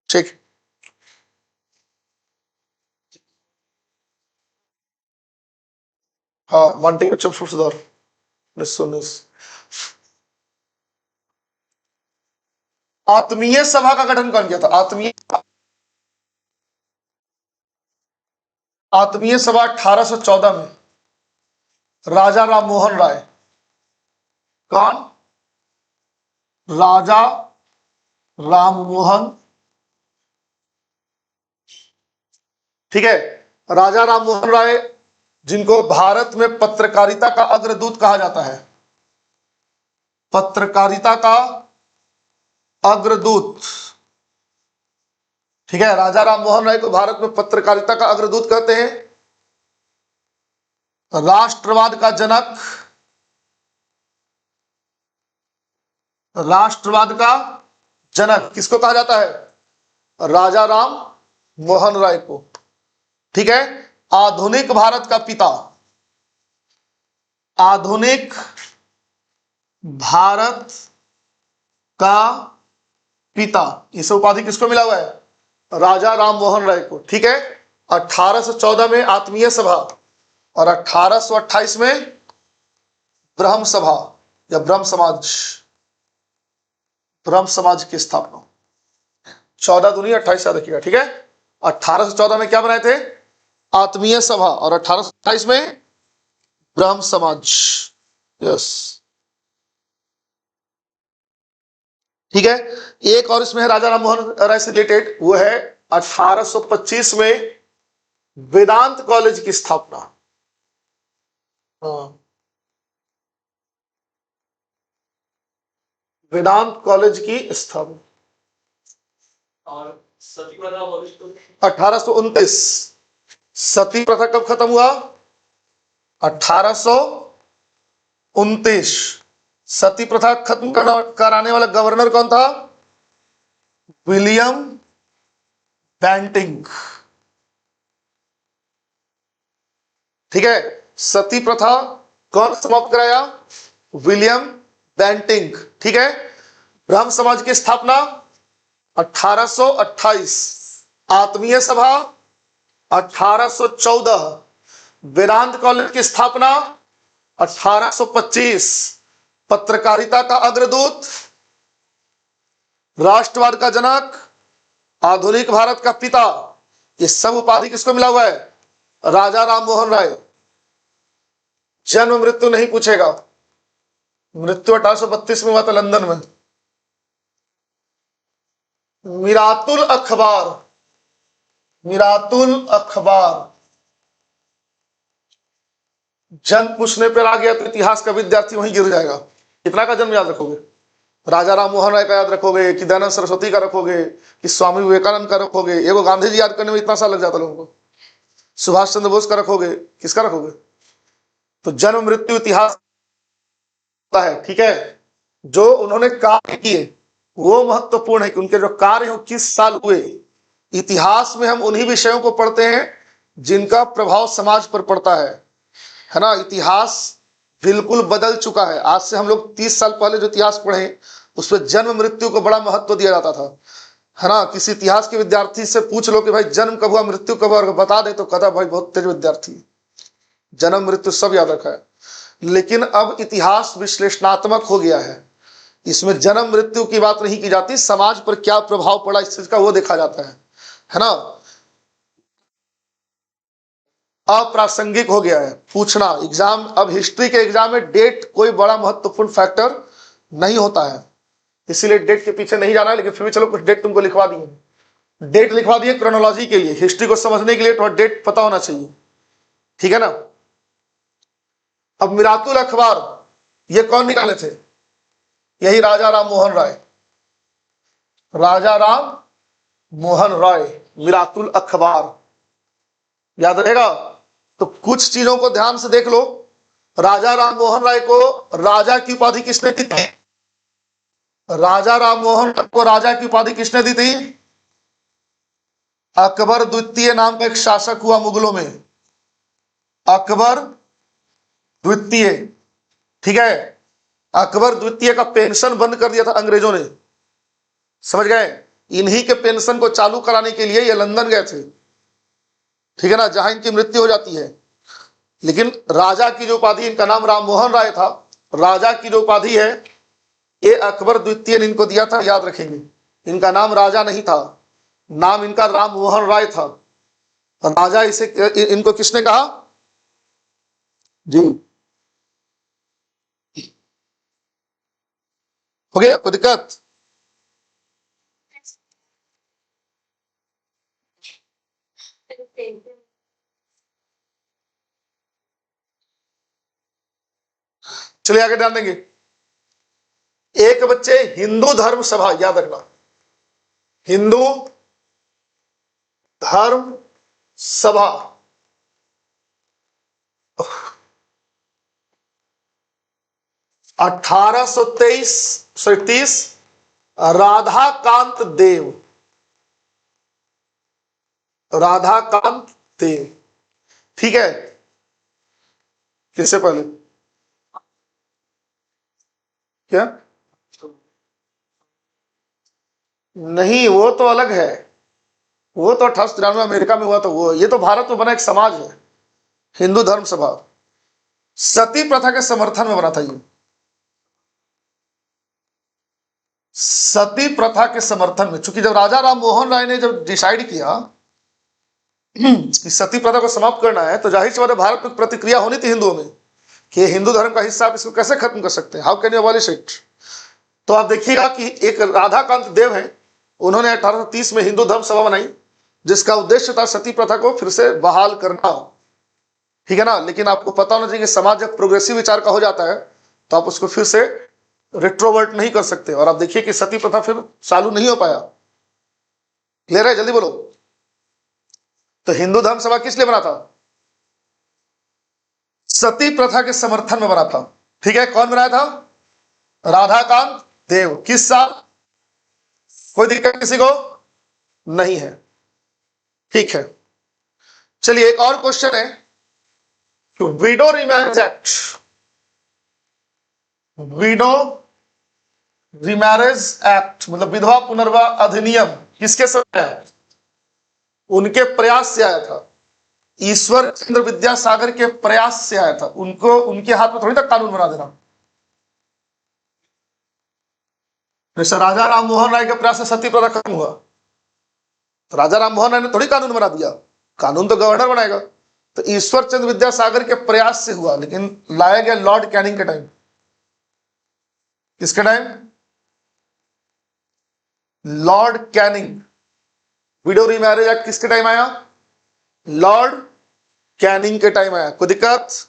ठीक, हाँ, वांटिंग अच्छा सुधार 1919। आत्मीय सभा का गठन कौन किया था? आत्मीय सभा 1814 में राजा राम मोहन राय। कौन? राजा राम मोहन, ठीक है, राजा राम मोहन राय, जिनको भारत में पत्रकारिता का अग्रदूत कहा जाता है। पत्रकारिता का अग्रदूत, ठीक है, राजा राम मोहन राय को भारत में पत्रकारिता का अग्रदूत कहते हैं। राष्ट्रवाद का जनक, राष्ट्रवाद का जनक किसको कहा जाता है? राजा राम मोहन राय को। ठीक है, आधुनिक भारत का पिता, आधुनिक भारत का पिता, इस उपाधि किसको मिला हुआ है? राजा राम मोहन राय को। ठीक है, 1814 में आत्मीय सभा और 1828 में ब्रह्म सभा या ब्रह्म समाज की स्थापना। 14 दूनी 28 याद रखिएगा। ठीक है, 1814 में क्या बनाए थे? आत्मीय सभा, और 1828 में ब्रह्म समाज। यस, ठीक है। एक और इसमें है राजा राम मोहन राय से रिलेटेड, वो है 1825 में वेदांत कॉलेज की स्थापना। वेदांत कॉलेज की स्थापना। और सती प्रथा अबॉलिश तो 1829। सती प्रथा कब खत्म हुआ? 1829। सती प्रथा खत्म कराने वाला गवर्नर कौन था? William Bentinck. ठीक है, सती प्रथा कौन समाप्त कराया? William Bentinck. ठीक है, ब्रह्म समाज की स्थापना 1828, आत्मीय सभा 1814, वेदांत कॉलेज की स्थापना 1825, पत्रकारिता का अग्रदूत, राष्ट्रवाद का जनक, आधुनिक भारत का पिता, ये सब उपाधि किसको मिला हुआ है? राजा राम मोहन राय। जन्म मृत्यु नहीं पूछेगा, मृत्यु 1832 में हुआ था लंदन में। मिरातुल अखबार, मिरातुल अखबार, जन्म पूछने पर आ गया तो इतिहास का विद्यार्थी वहीं गिर जाएगा। कितना का जन्म याद रखोगे? राजा राम मोहन राय का याद रखोगे कि दयानंद सरस्वती का रखोगे कि स्वामी विवेकानंद का रखोगे? एगो गांधी जी याद करने में इतना सा लग जाता लोगों को। सुभाष चंद्र बोस का रखोगे, किसका रखोगे? तो जन्म मृत्यु इतिहास है। ठीक है, जो उन्होंने कार्य किए वो महत्वपूर्ण है कि उनके जो कार्य हो किस साल हुए। इतिहास में हम उन्हीं विषयों को पढ़ते हैं जिनका प्रभाव समाज पर पड़ता है ना। इतिहास बिल्कुल बदल चुका है। आज से हम लोग 30 साल पहले जो इतिहास पढ़े उसमें जन्म मृत्यु को बड़ा महत्व दिया जाता था, है ना। किसी इतिहास के विद्यार्थी से पूछ लो कि भाई जन्म कब हुआ, मृत्यु कब हुआ, और बता दे तो कहता भाई बहुत तेज विद्यार्थी, जन्म मृत्यु सब याद रखा है। लेकिन अब इतिहास विश्लेषणात्मक हो गया है, इसमें जन्म मृत्यु की बात नहीं की जाती, समाज पर क्या प्रभाव पड़ा इस चीज का वो देखा जाता है ना। अप्रासंगिक हो गया है पूछना एग्जाम। अब हिस्ट्री के एग्जाम में डेट कोई बड़ा महत्वपूर्ण फैक्टर नहीं होता है, इसीलिए डेट के पीछे नहीं जाना है। लेकिन फिर भी चलो कुछ डेट तुमको लिखवा दिए, डेट लिखवा दिए क्रोनोलॉजी के लिए, हिस्ट्री को समझने के लिए थोड़ा डेट पता होना चाहिए। ठीक है ना। अब मिरातुल अखबार ये कौन निकाले थे? यही राजा राम मोहन राय। राजा राम मोहन राय, मिरातुल अखबार याद रहेगा। तो कुछ चीजों को ध्यान से देख लो। राजा राम मोहन राय को राजा की उपाधि किसने दी थी? राजा राम मोहन राय को राजा की उपाधि किसने दी थी? अकबर द्वितीय नाम का एक शासक हुआ मुगलों में, अकबर द्वितीय। ठीक है, अकबर द्वितीय का पेंशन बंद कर दिया था अंग्रेजों ने, समझ गए। इन्हीं के पेंशन को चालू कराने के लिए ये लंदन गए थे, ठीक है ना, जहां इनकी मृत्यु हो जाती है। लेकिन राजा की जो उपाधि, इनका नाम राम मोहन राय था, राजा की जो उपाधि है ये अकबर द्वितीय ने इनको दिया था, याद रखेंगे। इनका नाम राजा नहीं था, नाम इनका राम मोहन राय था। राजा इसे इनको किसने कहा जी? हो गया कोई दिक्कत? चलिए आगे ध्यान देंगे। एक बच्चे हिंदू धर्म सभा, याद रखना, हिंदू धर्म सभा 1823 राधाकांत देव, राधाकांत देव। ठीक है, किससे पहले क्या? नहीं, वो तो अलग है, वो तो 1893 अमेरिका में हुआ, तो वो, ये तो भारत में बना एक समाज है, हिंदू धर्म सभा। सती प्रथा के समर्थन में बना था ये, सती प्रथा के समर्थन में। चूंकि जब राजा राम मोहन राय ने जब डिसाइड किया कि सती प्रथा को समाप्त करना है, तो जाहिर सी बात है भारत में प्रतिक्रिया होनी थी हिंदुओं में कि ये हिंदू धर्म का हिस्सा, आप इसको कैसे खत्म कर सकते हैं, how can you abolish it. तो आप देखिएगा कि एक राधाकांत देव है, उन्होंने 1830 में हिंदू धर्म सभा बनाई, जिसका उद्देश्य था सती प्रथा को फिर से बहाल करना, ठीक है ना। लेकिन आपको पता होना चाहिए कि समाज जब प्रोग्रेसिव विचार का हो जाता है तो आप उसको फिर से रिट्रोवर्ट नहीं कर सकते। और आप देखिए कि सती प्रथा फिर चालू नहीं हो पाया। क्लियर है, जल्दी बोलो। तो हिंदू धर्म सभा किस लिए बना था? सती प्रथा के समर्थन में बना था, ठीक है। कौन बनाया था? राधाकांत देव। किस साल? कोई दिक्कत किसी को नहीं है, ठीक है। चलिए एक और क्वेश्चन है, window remarriage act, window remarriage act मतलब विधवा पुनर्विवाह अधिनियम किसके समय आया? उनके प्रयास से आया था, ईश्वर चंद्र विद्यासागर के प्रयास से आया था। उनको, उनके हाथ में थोड़ी तक कानून बना देना। जैसे राजा राम मोहन राय के प्रयास से सती प्रथा खत्म हुआ, तो राजा राम मोहन राय ने थोड़ी कानून बना दिया, कानून तो गवर्नर बनाएगा। तो ईश्वर चंद्र विद्यासागर के प्रयास से हुआ, लेकिन लाया गया लॉर्ड कैनिंग के टाइम। किसके time? Lord Canning. Widow remarriage act किसके टाइम आया? लॉर्ड कैनिंग के टाइम आया। कोई दिक्कत?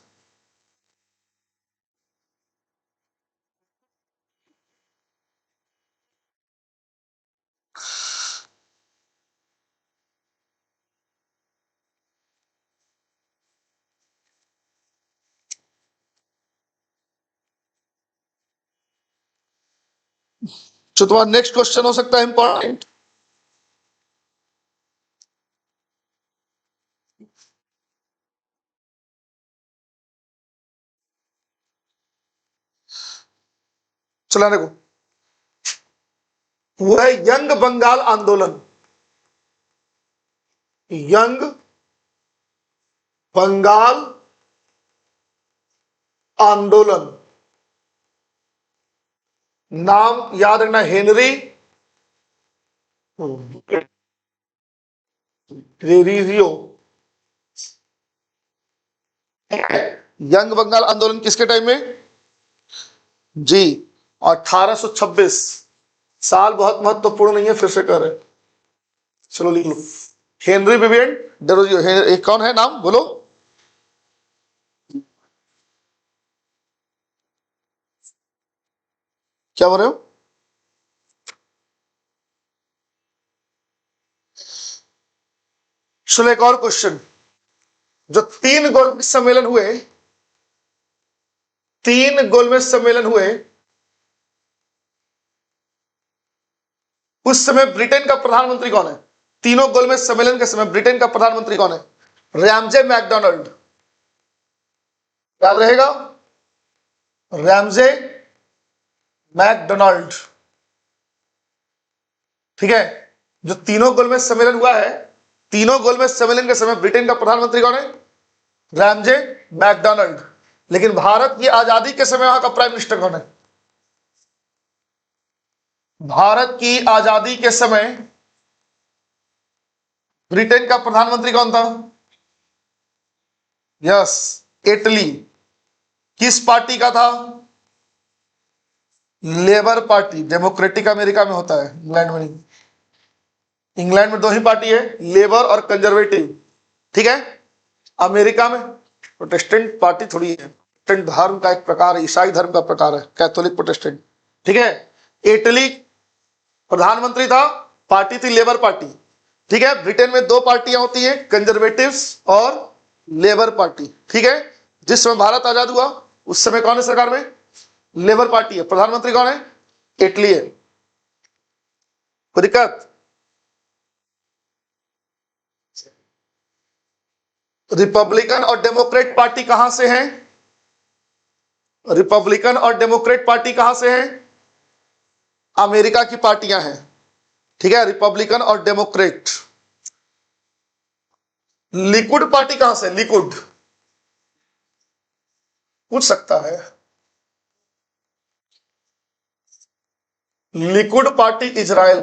जो तुम्हारा नेक्स्ट क्वेश्चन हो सकता है इंपॉर्टेंट, चला देखो, वो है यंग बंगाल आंदोलन। यंग बंगाल आंदोलन, नाम याद रखना, हेनरी रेरियो। यंग बंगाल आंदोलन किसके टाइम में? जी 1826। साल बहुत महत्वपूर्ण नहीं है, फिर से कर रहे, चलो लिख लो। Henry Vivian Derozio. एक कौन है नाम बोलो? क्या बोल रहे हो? चलो एक और क्वेश्चन, जो 3 गोलमेज सम्मेलन हुए, 3 गोलमेज सम्मेलन हुए, उस समय ब्रिटेन का प्रधानमंत्री कौन है? तीनों गोलमेज सम्मेलन के समय ब्रिटेन का प्रधानमंत्री कौन है? Ramsay MacDonald. याद रहेगा, रैमजे मैकडोनाल्ड, ठीक है। जो तीनों गोलमेज सम्मेलन हुआ है, तीनों गोलमेज सम्मेलन के समय ब्रिटेन का प्रधानमंत्री कौन है? Ramsay MacDonald. लेकिन भारत की आजादी के समय वहां का प्राइम मिनिस्टर कौन है? भारत की आजादी के समय ब्रिटेन का प्रधानमंत्री कौन था? Yes, Italy. किस पार्टी का था? Labour party. डेमोक्रेटिक अमेरिका में होता है, इंग्लैंड में नहीं। इंग्लैंड में 2 ही पार्टी है, लेबर और कंजर्वेटिव, ठीक है। अमेरिका में प्रोटेस्टेंट पार्टी थोड़ी है, प्रोटेस्टेंट धर्म का एक प्रकार है, ईसाई धर्म का प्रकार है, कैथोलिक प्रोटेस्टेंट, ठीक है। इटली प्रधानमंत्री था, पार्टी थी लेबर पार्टी, ठीक है। ब्रिटेन में 2 पार्टियां होती है, कंजर्वेटिव्स और लेबर पार्टी, ठीक है। जिस समय भारत आजाद हुआ उस समय कौन है सरकार में? लेबर पार्टी है। प्रधानमंत्री कौन है? इटली है। कोई दिक्कत? रिपब्लिकन और डेमोक्रेट पार्टी कहां से हैं? रिपब्लिकन और डेमोक्रेट पार्टी कहां से हैं? अमेरिका की पार्टियां हैं। ठीक है, रिपब्लिकन और डेमोक्रेट। लिकुड पार्टी कहां से? लिकुड पूछ सकता है। Likud party Israel.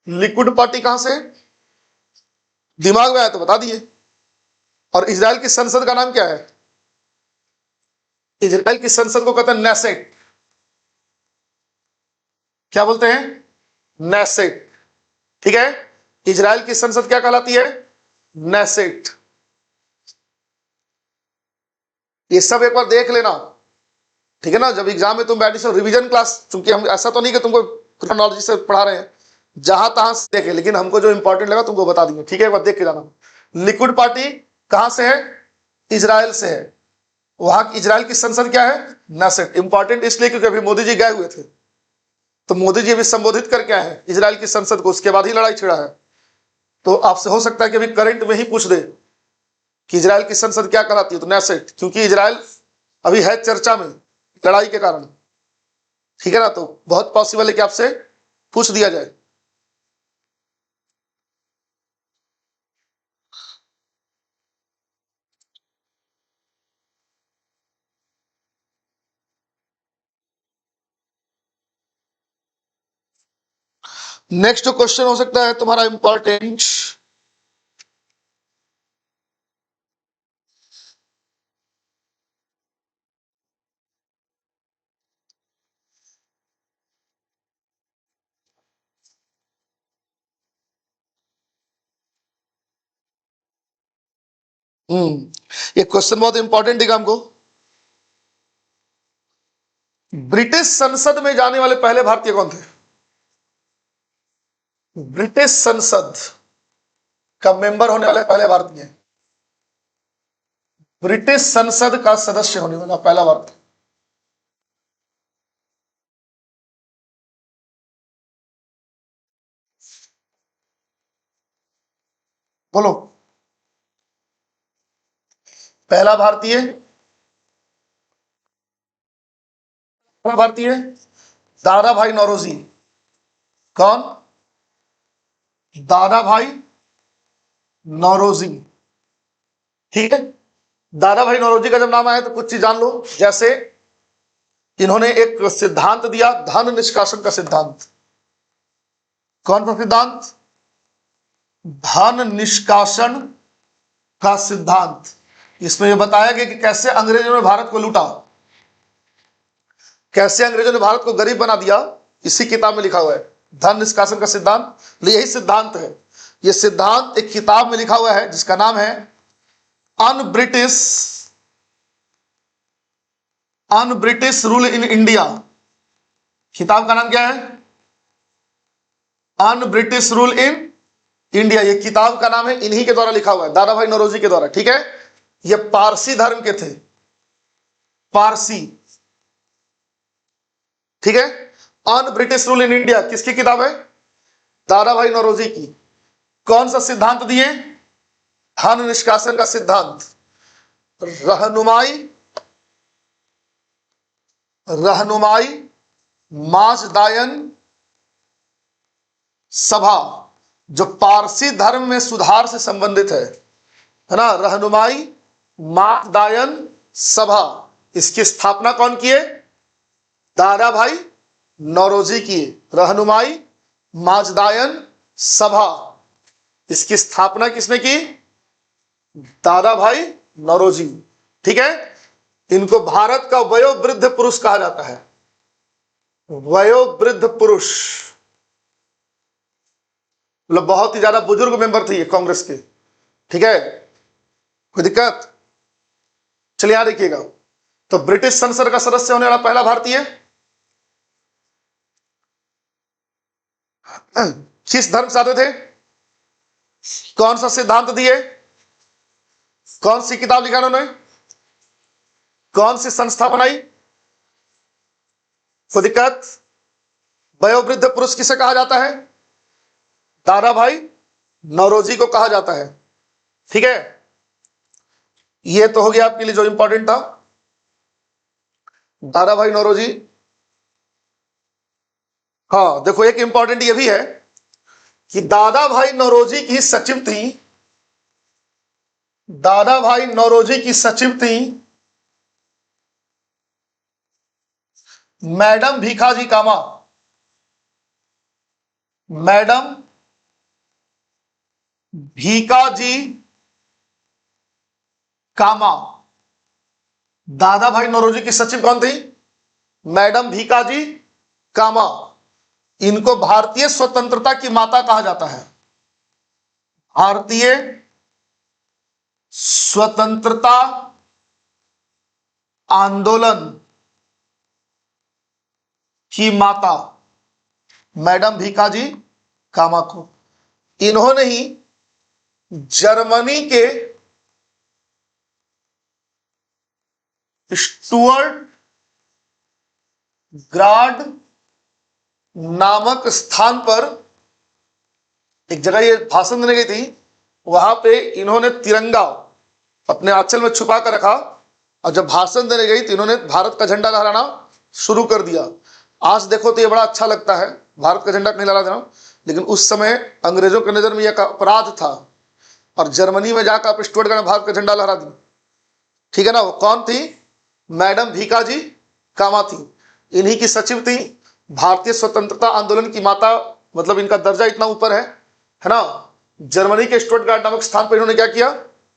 Likud party कहां से? दिमाग में आया तो बता दिए। और इजराइल की संसद का नाम क्या है? इजराइल की संसद को कहते हैं नेसेट। क्या बोलते हैं? नेसेट। ठीक है, इजराइल की संसद क्या कहलाती है? नेसेट। ये सब एक बार देख लेना, ठीक है ना। जब एग्जाम में तुम बैठी सो रिवीजन क्लास, चूंकि हम ऐसा तो नहीं कि तुमको क्रोनोलॉजी से पढ़ा रहे हैं, जहां तहां से देखे, लेकिन हमको जो इंपॉर्टेंट लगा तुमको बता देंगे, ठीक है। एक बार देख के जाना। लिकुड पार्टी कहां से है? इजराइल से है। वहां की इजराइल की संसद क्या है? नेसेट। इंपॉर्टेंट इसलिए क्योंकि अभी मोदी जी गए हुए थे, तो मोदी जी अभी संबोधित करके आए हैं इजराइल की संसद को, उसके बाद ही लड़ाई छिड़ा है। तो आपसे हो सकता है कि अभी करंट में ही पूछ दे कि इजराइल की संसद क्या कहलाती है, तो नेसेट, क्योंकि इजराइल अभी है चर्चा में लड़ाई के कारण, ठीक है ना। तो बहुत पॉसिबल है कि आपसे पूछ दिया जाए। नेक्स्ट क्वेश्चन हो सकता है तुम्हारा इंपॉर्टेंट। ये क्वेश्चन बहुत इंपॉर्टेंट है हमको। ब्रिटिश संसद में जाने वाले पहले भारतीय कौन थे? ब्रिटिश संसद का मेंबर होने वाले पहले भारतीय, ब्रिटिश संसद का सदस्य होने वाला पहला भारतीय। बोलो, पहला भारतीय, पहला भारतीय दादा भाई नौरोजी। कौन? दादा भाई नौरोजी। ठीक है, दादा भाई नौरोजी का जब नाम आया तो कुछ चीज जान लो। जैसे इन्होंने एक सिद्धांत दिया, धन निष्कासन का सिद्धांत। कौन सा सिद्धांत? धन निष्कासन का सिद्धांत। इसमें यह बताया गया कि कैसे अंग्रेजों ने भारत को लूटा, कैसे अंग्रेजों ने भारत को गरीब बना दिया। इसी किताब में लिखा हुआ है, धन निष्कासन का सिद्धांत। यही सिद्धांत है। यह सिद्धांत एक किताब में लिखा हुआ है जिसका नाम है un British rule in India. किताब का नाम क्या है? Un British rule in India. ये किताब का नाम है, इन्हीं के द्वारा लिखा हुआ है, दादा भाई नौरोजी के द्वारा। ठीक है, ये पारसी धर्म के थे, पारसी। ठीक है, un British rule in India किसकी किताब है? दादा भाई नौरोजी की। कौन सा सिद्धांत दिए? धन निष्कासन का सिद्धांत। रहनुमाई माजदायन सभा, जो पारसी धर्म में सुधार से संबंधित है ना। रहनुमाई माजदायन सभा, इसकी स्थापना कौन किए? दादा भाई नौरोजी की। रहनुमाई माजदायन सभा, इसकी स्थापना किसने की? दादा भाई नौरोजी। ठीक है, इनको भारत का वयोवृद्ध पुरुष कहा जाता है, वयोवृद्ध पुरुष। मतलब बहुत ही ज्यादा बुजुर्ग मेंबर थे ये कांग्रेस के। ठीक है, कोई दिक्कत? चलिए यहां देखिएगा, तो ब्रिटिश संसद का सदस्य होने वाला पहला भारतीय किस धर्म से आते थे? कौन सा सिद्धांत दिए? कौन सी किताब लिखा उन्होंने? कौन सी संस्था बनाई? कोई दिक्कत? वयोवृद्ध पुरुष किसे कहा जाता है? दादा भाई नौरोजी को कहा जाता है। ठीक है, यह तो हो गया आपके लिए जो इंपॉर्टेंट था, दादा भाई नौरोजी। हाँ देखो, एक इंपॉर्टेंट ये भी है कि दादा भाई नौरोजी की सचिव थी, दादा भाई नौरोजी की सचिव थी मैडम भीखाजी कामा। मैडम भीखाजी कामा। दादा भाई नौरोजी की सचिव कौन थी? मैडम भीखाजी कामा। इनको भारतीय स्वतंत्रता की माता कहा जाता है। भारतीय स्वतंत्रता आंदोलन की माता मैडम भीखाजी कामा को। इन्होंने ही जर्मनी के स्टुअर्ट ग्राड नामक स्थान पर एक जगह ये भाषण देने गई थी, वहां पे इन्होंने तिरंगा अपने आंचल में छुपा कर रखा और जब भाषण देने गई तो इन्होंने भारत का झंडा लहराना शुरू कर दिया। आज देखो तो ये बड़ा अच्छा लगता है भारत का झंडा नहीं लहरा देना, लेकिन उस समय अंग्रेजों के नजर में यह अपराध था और जर्मनी में जाकर आप स्टुअर्ट भारत का झंडा लहरा दी। ठीक है ना। वो कौन थी? मैडम भीखाजी कामा थी। इन्हीं की सचिव थी। भारतीय स्वतंत्रता आंदोलन की माता, मतलब इनका दर्जा इतना ऊपर है ना। जर्मनी के स्टुअर्ट नामक स्थान पर इन्होंने क्या किया?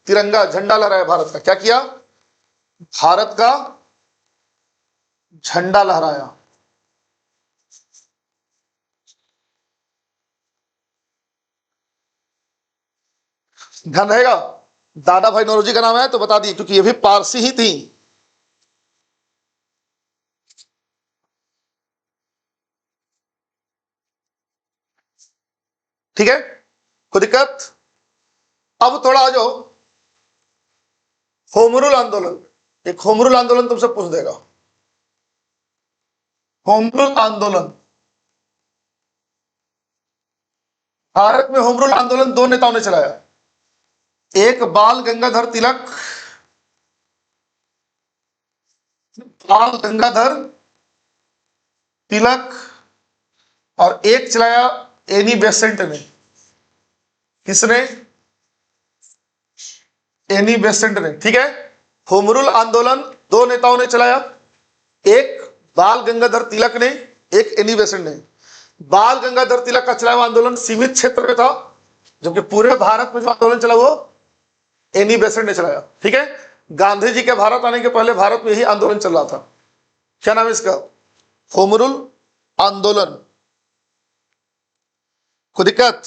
तिरंगा झंडा लहराया भारत का। क्या किया? भारत का झंडा लहराया। ध्यान रहेगा। दादा भाई नौरोजी का नाम है तो बता दी, क्योंकि ये भी पारसी ही थी। ठीक है, कोई दिक्कत? अब थोड़ा आ जाओ होम रूल आंदोलन। एक होम रूल आंदोलन तुमसे पूछ देगा। होम रूल आंदोलन, भारत में होम रूल आंदोलन दो नेताओं ने चलाया। एक बाल गंगाधर तिलक, बाल गंगाधर तिलक, और एक चलाया एनी बेसेंट ने। किसने? एनी बेसेंट ने। ठीक है, होम रूल आंदोलन दो नेताओं ने चलाया, एक बाल गंगाधर तिलक ने, एक एनी बेसेंट ने। बाल गंगाधर तिलक का चलाया हुआ आंदोलन सीमित क्षेत्र में था, जबकि पूरे भारत में जो आंदोलन चला वो एनी बेसेंट ने चलाया। ठीक है, गांधी जी के भारत आने के पहले भारत में ही आंदोलन चल रहा था। क्या नाम है इसका? होम रूल आंदोलन। कोई दिक्कत?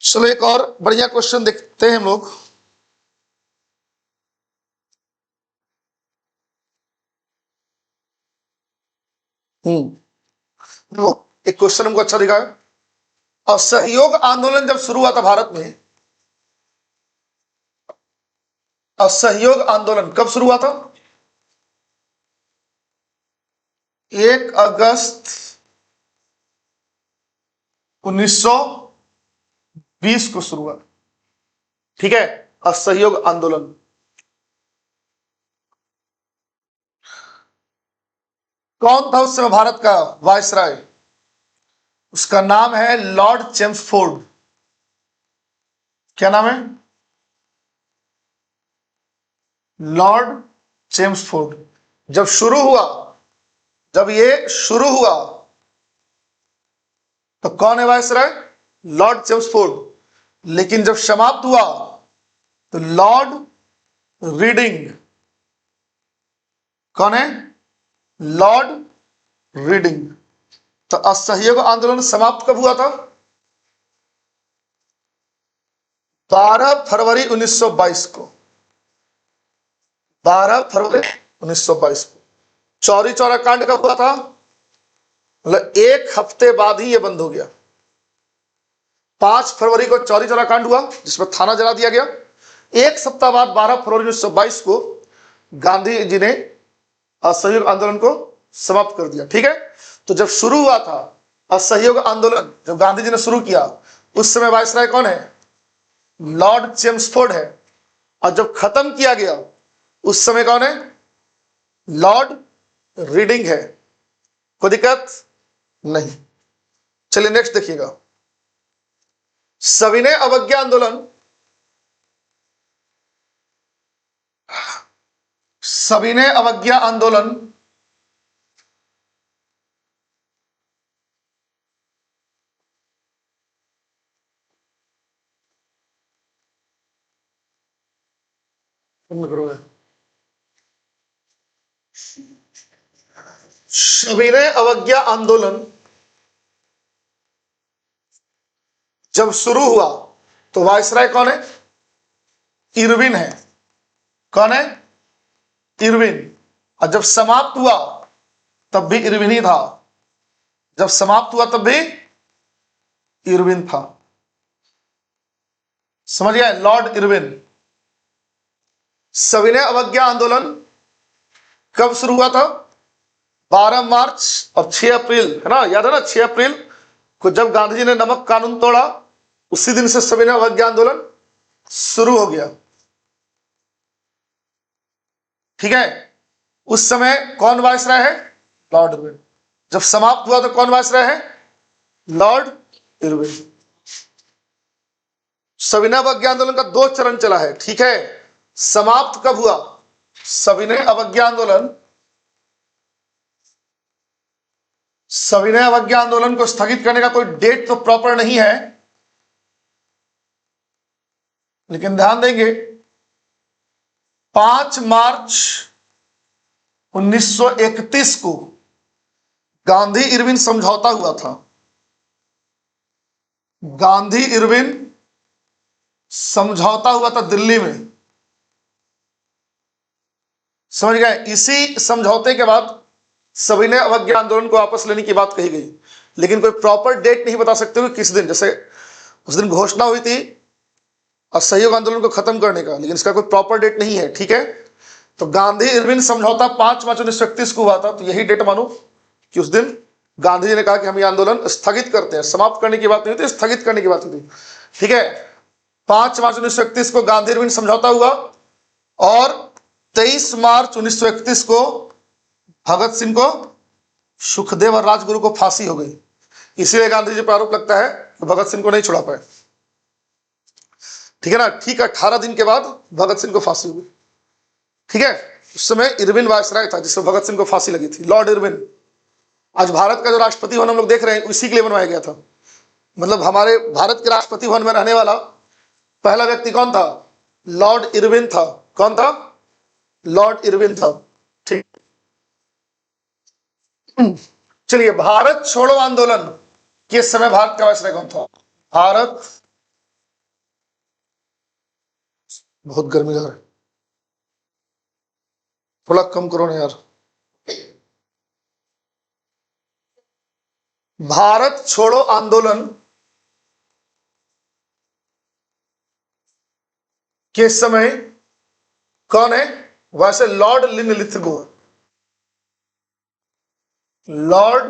चलो एक और बढ़िया क्वेश्चन देखते हैं हम लोग। देखो एक क्वेश्चन हमको अच्छा दिखा है। असहयोग आंदोलन जब शुरू हुआ था भारत में, असहयोग आंदोलन कब शुरू हुआ था? 1 अगस्त 1920 को शुरू हुआ। ठीक है, असहयोग आंदोलन। कौन था उस समय भारत का वायसराय? उसका नाम है लॉर्ड चेम्सफोर्ड। क्या नाम है? Lord Chelmsford. जब शुरू हुआ, जब ये शुरू हुआ तो कौन है वायसराय? Lord Chelmsford. लेकिन जब समाप्त हुआ तो लॉर्ड रीडिंग। कौन है? Lord reading. तो असहयोग आंदोलन समाप्त कब हुआ था? 12 फरवरी 1922 को। 12 फरवरी 1922 को। चौरी चौरा कांड कब हुआ था? मतलब एक हफ्ते बाद ही यह बंद हो गया। 5 फरवरी को चौरी चौरा कांड हुआ जिसमें थाना जला दिया गया। एक सप्ताह बाद 12 फरवरी 1922 को गांधी जी ने असहयोग आंदोलन को समाप्त कर दिया। ठीक है, तो जब शुरू हुआ था असहयोग आंदोलन जो गांधी जी ने शुरू किया, उस समय वायसराय कौन है? लॉर्ड चेम्सफोर्ड है। और जब खत्म किया गया उस समय कौन है? लॉर्ड रीडिंग है। कोई दिक्कत नहीं। चलिए नेक्स्ट देखिएगा, सविनय अवज्ञा आंदोलन। सविनय अवज्ञा आंदोलन सविनय अवज्ञा आंदोलन जब शुरू हुआ तो वायसराय कौन है? इरविन है। कौन है? इरविन। और जब समाप्त हुआ तब भी इरविन ही था। जब समाप्त हुआ तब भी इरविन था। समझ गए? Lord Irwin. सविनय अवज्ञा आंदोलन कब शुरू हुआ था? 12 मार्च और 6 अप्रैल, है ना, याद है ना? 6 अप्रैल को जब गांधी जी ने नमक कानून तोड़ा, उसी दिन से सविनय अवज्ञा आंदोलन शुरू हो गया। ठीक है। उस समय कौन वायसराय है? Lord Irwin. जब समाप्त हुआ तो कौन वायसराय है? Lord Irwin. सविनय अवज्ञा आंदोलन का 2 चरण चला है। ठीक है। समाप्त कब हुआ? सविनय अवज्ञा आंदोलन, सविनय अवज्ञा आंदोलन को स्थगित करने का कोई डेट तो प्रॉपर नहीं है, लेकिन ध्यान देंगे 5 मार्च 1931 को गांधी इरविन समझौता हुआ था। गांधी इरविन समझौता हुआ था दिल्ली में। समझ गए? इसी समझौते के बाद सविनय अवज्ञा आंदोलन को वापस लेने की बात कही गई, लेकिन कोई प्रॉपर डेट नहीं बता सकते हुए किस दिन। जैसे उस दिन घोषणा हुई थी असहयोग आंदोलन को खत्म करने का, लेकिन इसका कोई प्रॉपर डेट नहीं है। ठीक है। तो गांधी इरविन समझौता 5 मार्च 1931 को हुआ था, तो यही डेट मानो कि उस दिन गांधी जी ने कहा कि हम ये आंदोलन स्थगित करते हैं। समाप्त करने की बात नहीं थी, स्थगित करने की बात हुई थी। ठीक है। 5 मार्च 1931 को गांधी इरविन समझौता हुआ और 23 मार्च 1931 को भगत सिंह को, सुखदेव और राजगुरु को फांसी हो गई। इसीलिए गांधी जी पर आरोप लगता है कि भगत सिंह को नहीं छुड़ा पाए। ठीक है ना? ठीक 18 दिन के बाद भगत सिंह को फांसी हुई। ठीक है। उस समय इरविन वायसराय था जिससे भगत सिंह को फांसी लगी थी, लॉर्ड इरविन। आज भारत का जो राष्ट्रपति भवन हम लोग देख रहे हैं उसी के लिए बनवाया गया था। मतलब हमारे भारत के राष्ट्रपति भवन में रहने वाला पहला व्यक्ति कौन था? लॉर्ड इरविन था। कौन था? लॉर्ड इरविन था। ठीक। चलिए, भारत छोड़ो आंदोलन के समय भारत का वायसराय कौन था? भारत, बहुत गर्मी लग रहा है, थोड़ा कम करो ना यार। भारत छोड़ो आंदोलन के समय कौन है? वैसे लॉर्ड लिनलिथगो। Lord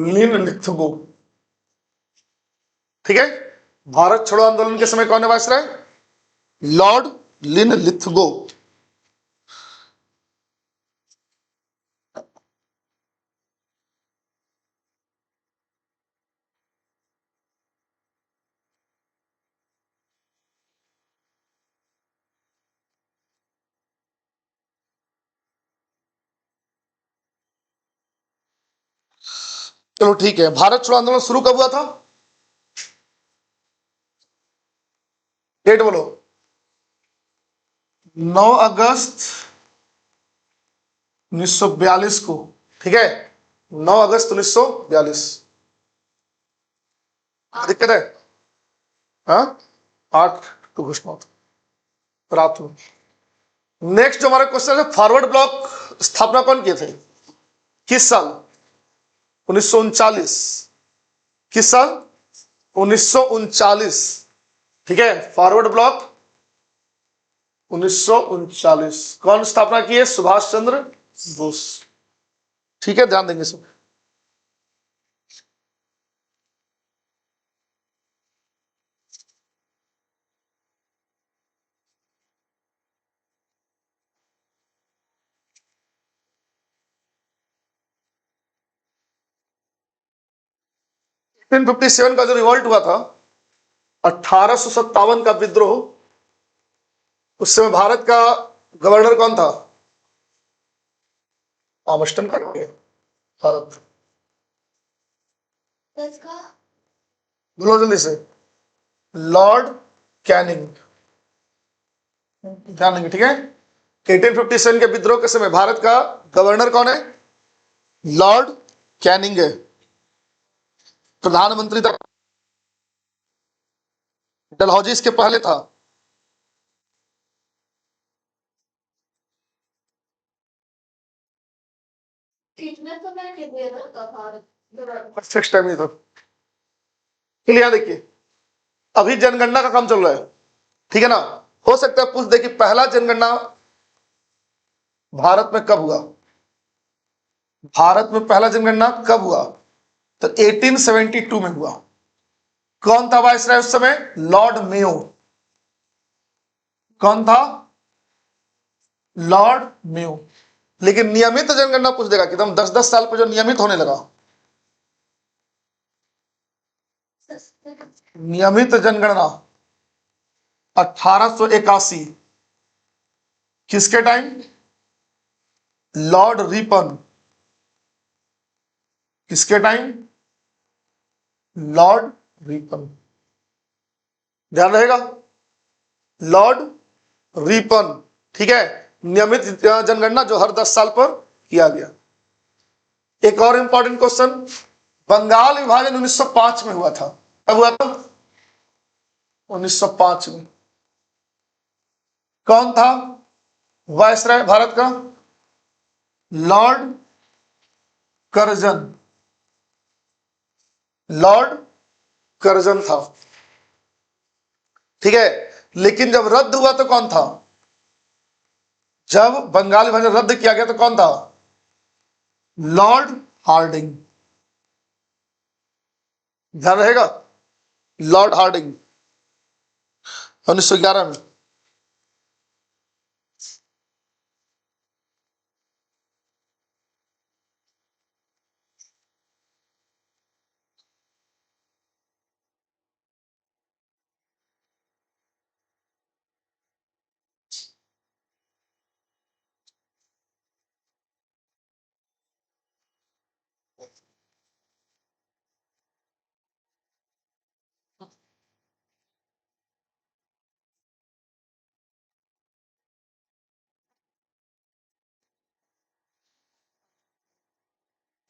Linlithgow. ठीक है। भारत छोड़ो आंदोलन के समय कौन है वायसराय? Lord Linlithgow. चलो ठीक है। भारत छोड़ो आंदोलन शुरू कब हुआ था? डेट बोलो। 9 अगस्त 1942 को। ठीक है। 9 अगस्त 1942। दिक्कत है? हाँ, 8 को घोषणा होता रात में। नेक्स्ट जो हमारा क्वेश्चन है, फॉरवर्ड ब्लॉक स्थापना कौन किए थे? किस साल? 1939। किस साल? 1939। ठीक है। Forward block 1939। कौन स्थापना की है? सुभाष चंद्र बोस। ठीक है, ध्यान देंगे सब। 1857 का जो रिवॉल्ट हुआ था, 1857 का विद्रोह, उस समय भारत का गवर्नर कौन था? आमस्टन का भारत। किसका? बोलो जल्दी से। Lord Canning. ध्यान देंगे, ठीक है। 1857 के विद्रोह के समय भारत का गवर्नर कौन है? लॉर्ड कैनिंग है। प्रधानमंत्री था, डलहौजी इसके पहले था। कितने समय के लिए था भारत? फिक्स टाइम नहीं था। क्लियर, देखिए अभी जनगणना का काम चल रहा है, ठीक है ना। हो सकता है पूछ दे कि पहला जनगणना भारत में कब हुआ, भारत में पहला जनगणना कब हुआ? तो 1872 में हुआ। कौन था वायसराय उस समय? Lord Mayo. कौन था? Lord Mayo. लेकिन नियमित जनगणना पूछ देगा कि तुम 10-10 साल पर जो नियमित होने लगा, नियमित जनगणना 1881 किसके टाइम? Lord Ripon. किसके टाइम? Lord Ripon. ध्यान रहेगा, लॉर्ड रिपन, ठीक है। नियमित जनगणना जो हर 10 साल पर किया गया। एक और इंपॉर्टेंट क्वेश्चन, बंगाल विभाजन 1905 में हुआ था। कब हुआ था? 1905 में। कौन था वायसराय भारत का? Lord Curzon. लॉर्ड कर्जन था, ठीक है। लेकिन जब रद्द हुआ तो कौन था? जब बंगाल विभाजन रद्द किया गया तो कौन था? Lord Hardinge. ध्यान रहेगा, लॉर्ड हार्डिंग 1911 में।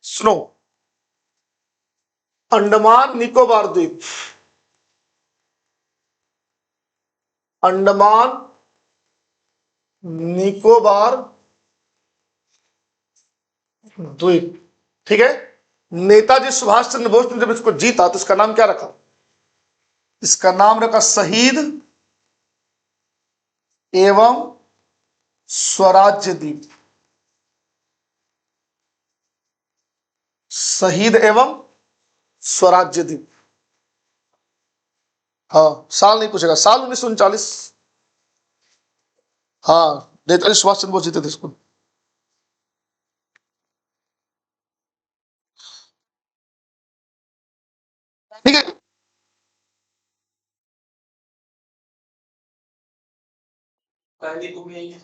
सुनो, अंडमान निकोबार द्वीप, अंडमान निकोबार द्वीप, ठीक है। नेताजी सुभाष चंद्र बोस ने जब इसको जीता तो इसका नाम क्या रखा? इसका नाम रखा शहीद एवं स्वराज्य द्वीप। शहीद एवं स्वराज्य द्वीप। हाँ, साल नहीं पूछेगा, साल 1939। हाँ, नेताजी सुभाष चंद्र बोस जीते थे इसको। ठीक है, पहली तुम्हें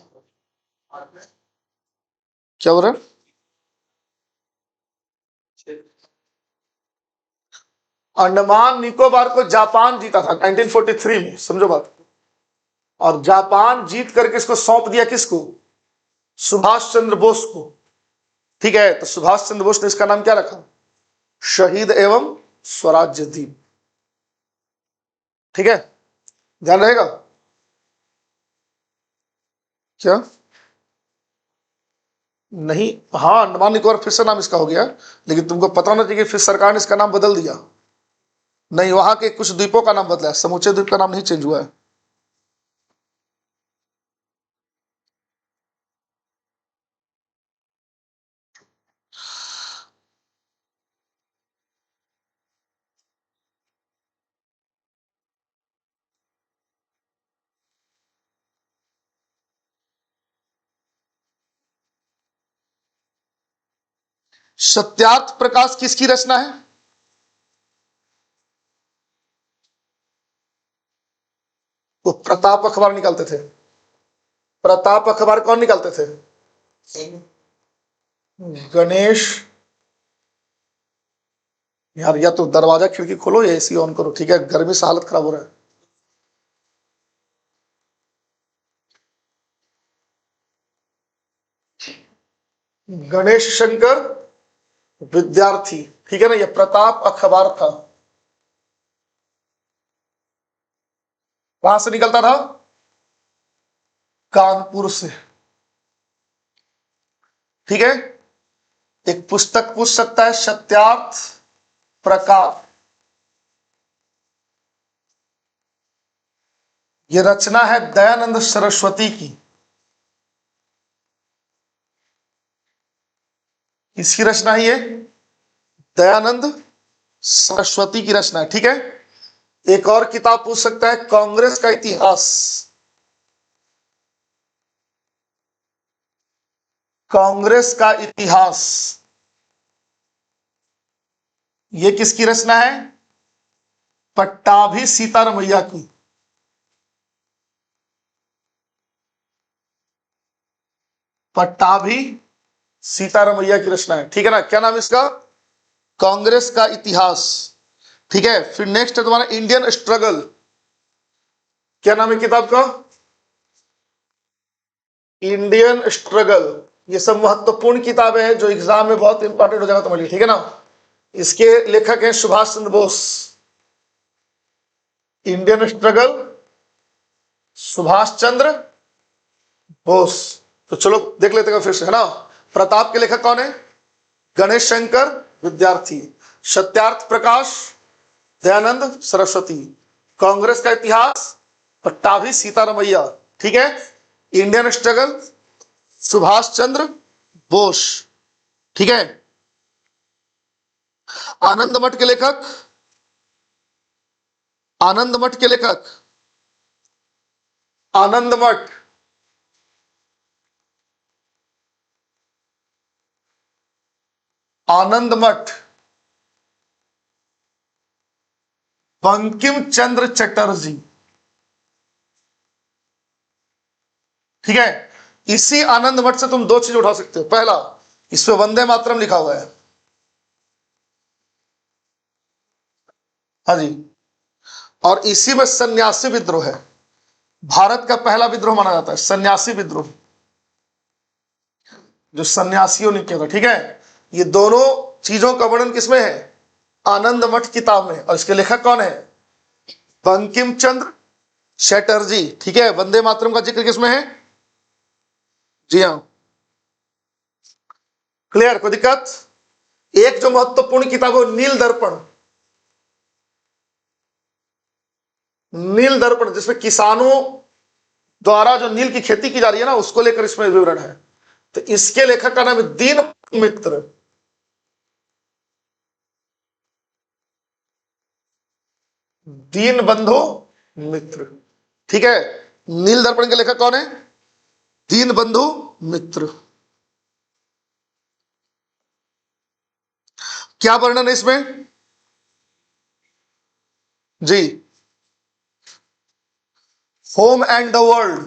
क्या बोल रहे हैं? अंडमान निकोबार को जापान जीता था 1943 में, समझो बात। और जापान जीत करके इसको सौंप दिया किसको? सुभाष चंद्र बोस को, ठीक है। तो सुभाष चंद्र बोस ने इसका नाम क्या रखा? शहीद एवं स्वराज्य द्वीप, ठीक है। ध्यान रहेगा क्या? नहीं, हाँ, अंडमान निकोबार फिर से नाम इसका हो गया, लेकिन तुमको पता होना चाहिए फिर सरकार ने इसका नाम बदल दिया। नहीं, वहां के कुछ द्वीपों का नाम बदला है, समूचे द्वीप का नाम नहीं चेंज हुआ है। सत्यार्थ प्रकाश किसकी रचना है? वो प्रताप अखबार निकालते थे। प्रताप अखबार कौन निकालते थे? गणेश। यार या तो दरवाजा खिड़की खोलो या एसी ऑन करो, ठीक है, गर्मी से हालत खराब हो रहा है। गणेश शंकर विद्यार्थी, ठीक है ना, ये प्रताप अखबार था। कहां से निकलता था? कानपुर से, ठीक है। एक पुस्तक पूछ सकता है, सत्यार्थ प्रकाश, ये रचना है दयानंद सरस्वती की। किसकी रचना है ये? दयानंद सरस्वती की रचना है, ठीक है। एक और किताब पूछ सकता है, कांग्रेस का इतिहास। कांग्रेस का इतिहास, ये किसकी रचना है? पट्टाभी सीतारमैया की। पट्टाभी सीतारमैया की रचना है, ठीक है ना। क्या नाम इसका? कांग्रेस का इतिहास, ठीक है। फिर नेक्स्ट है तुम्हारा इंडियन स्ट्रगल। क्या नाम है किताब का? Indian struggle. ये सब महत्वपूर्ण किताबें हैं जो एग्जाम में बहुत इंपॉर्टेंट हो जाएगा तुम्हारे लिए, ठीक है ना। इसके लेखक हैं सुभाष चंद्र बोस। Indian struggle, Subhash Chandra Bose. तो चलो देख लेते हैं फिर से, है ना। प्रताप के लेखक कौन है? गणेश शंकर विद्यार्थी। सत्यार्थ प्रकाश, दयानंद सरस्वती। कांग्रेस का इतिहास, पट्टाभी सीतारमैया, ठीक है। इंडियन स्ट्रगल, सुभाष चंद्र बोस, ठीक है। आनंद मठ के लेखक, आनंद मठ के लेखक, आनंद मठ, आनंद मठ बंकिम चंद्र चटर्जी, ठीक है। इसी आनंद मठ से तुम दो चीज उठा सकते हो। पहला, इस पे वंदे मातरम लिखा हुआ है, हाँ जी। और इसी में सन्यासी विद्रोह है। भारत का पहला विद्रोह माना जाता है सन्यासी विद्रोह, जो सन्यासियों ने किया था, ठीक है। ये दोनों चीजों का वर्णन किसमें है? आनंद मठ किताब में। और इसके लेखक कौन है? बंकिम चंद्र चटर्जी, ठीक है। वंदे मातरम का जिक्र किसमें है? जी हाँ, क्लियर, कोई दिक्कत? एक जो महत्वपूर्ण किताब है नील दर्पण, नील दर्पण जिसमें किसानों द्वारा जो नील की खेती की जा रही है ना, उसको लेकर इसमें विवरण है। तो इसके लेखक का नाम है दीन मित्र, दीन बंधु मित्र, ठीक है। नील दर्पण के लेखक कौन है? दीन बंधु मित्र। क्या वर्णन है इसमें? जी, होम एंड द वर्ल्ड,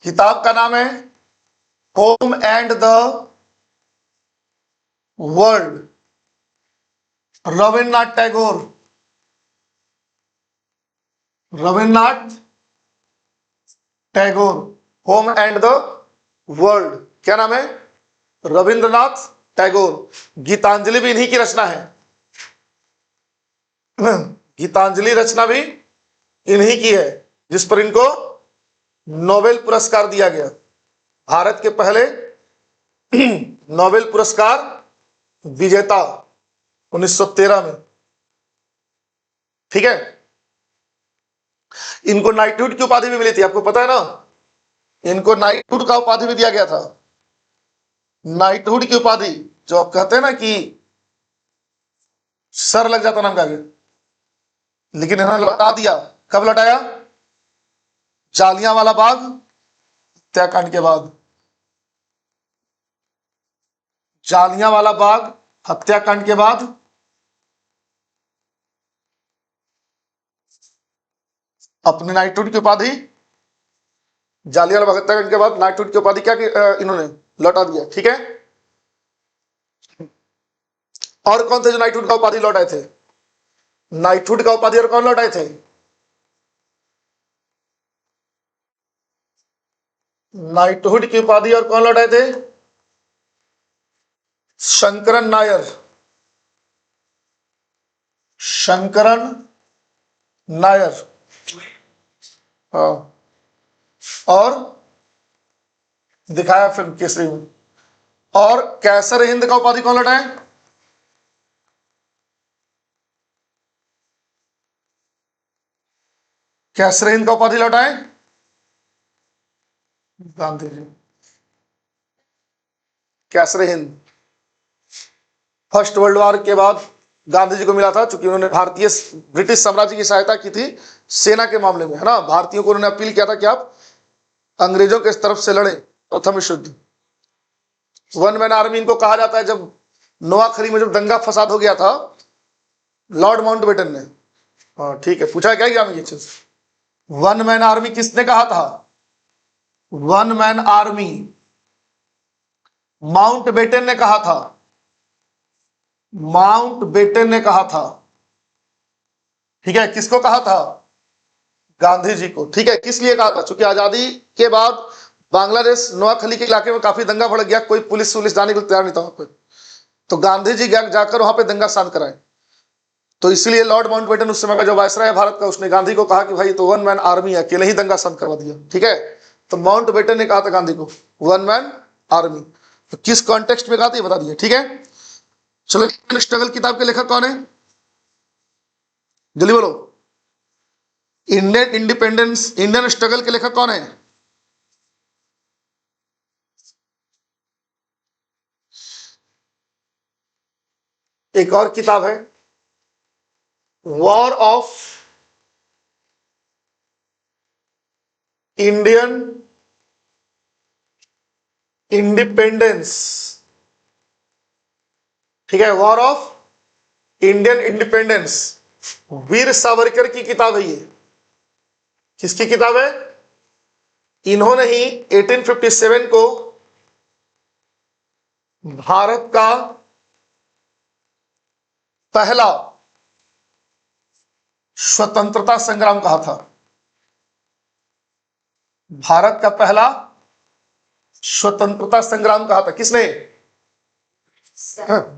किताब का नाम है home and the world, Rabindranath Tagore, Rabindranath Tagore, home and the world, क्या नाम है? रविंद्रनाथ टैगोर। गीतांजलि भी इन्हीं की रचना है, गीतांजलि रचना भी इन्हीं की है, जिस पर इनको नोबेल पुरस्कार दिया गया। भारत के पहले नोबेल पुरस्कार विजेता 1913 में, ठीक है। इनको नाइटहुड की उपाधि भी मिली थी, आपको पता है ना। इनको नाइटहुड का उपाधि भी दिया गया था। नाइटहुड की उपाधि, जो आप कहते हैं ना कि सर लग जाता नाम का आगे, लेकिन इन्होंने लौटा दिया। कब लौटाया? जालियांवाला बाग हत्याकांड के बाद। जालियांवाला बाग हत्याकांड के बाद अपने नाइटहुड की उपाधि, जालियांवाला बाग हत्याकांड के बाद नाइटहुड की उपाधि क्या इन्होंने लौटा दिया, ठीक है। और कौन थे जो नाइटहुड का उपाधि लौटाए थे? नाइटहुड का उपाधि और कौन लौटाए थे? नाइटहुड की उपाधि और कौन लौटाए थे? शंकरन नायर, शंकरन नायर। हाँ, और दिखाया फिल्म केसरी में। और कैसर हिंद का उपाधि कौन लौटाए? कैसर हिंद का उपाधि लौटाए? गांधी जी। कैसर हिंद फर्स्ट वर्ल्ड वॉर के बाद गांधी जी को मिला था, चूंकि उन्होंने भारतीय ब्रिटिश साम्राज्य की सहायता की थी सेना के मामले में, है ना। भारतीयों को उन्होंने अपील किया था कि आप अंग्रेजों के तरफ से लड़े प्रथम विश्व युद्ध। वन मैन आर्मी इनको कहा जाता है। जब नोआखली में जब दंगा फसाद हो गया था, लॉर्ड माउंटबेटन ने, हाँ ठीक है, पूछा क्या एग्जाम में ये चीज, वन मैन आर्मी किसने कहा था? वन मैन आर्मी माउंटबेटन ने कहा था, माउंटबेटन ने कहा था, ठीक है। किसको कहा था? गांधी जी को, ठीक है। किस लिए कहा था? चूंकि आजादी के बाद बांग्लादेश नोआखली के इलाके में काफी दंगा भड़क गया, कोई पुलिस जाने के लिए तैयार नहीं था वहां पे, तो गांधी जी जाकर वहां पे दंगा शांत कराए। तो इसलिए लॉर्ड माउंटबेटन उस समय का जो वायसराय है भारत का, उसने गांधी को कहा कि भाई तो वन मैन आर्मी है, अकेले ही दंगा शांत करवा दिया, ठीक है। तो माउंटबेटन ने कहा था गांधी को वन मैन आर्मी। तो किस कॉन्टेक्स्ट में कहा था ये बता दिया, ठीक है। चलो, स्ट्रगल किताब के लेखक कौन है? जल्दी बोलो। इंडियन इंडिपेंडेंस, इंडियन स्ट्रगल के लेखक कौन है? एक और किताब है, वॉर ऑफ इंडियन इंडिपेंडेंस, ठीक है। War of Indian independence, Veer Savarkar की किताब है ये। किसकी किताब है? इन्होंने ही 1857 को भारत का पहला स्वतंत्रता संग्राम कहा था। भारत का पहला स्वतंत्रता संग्राम कहा था किसने?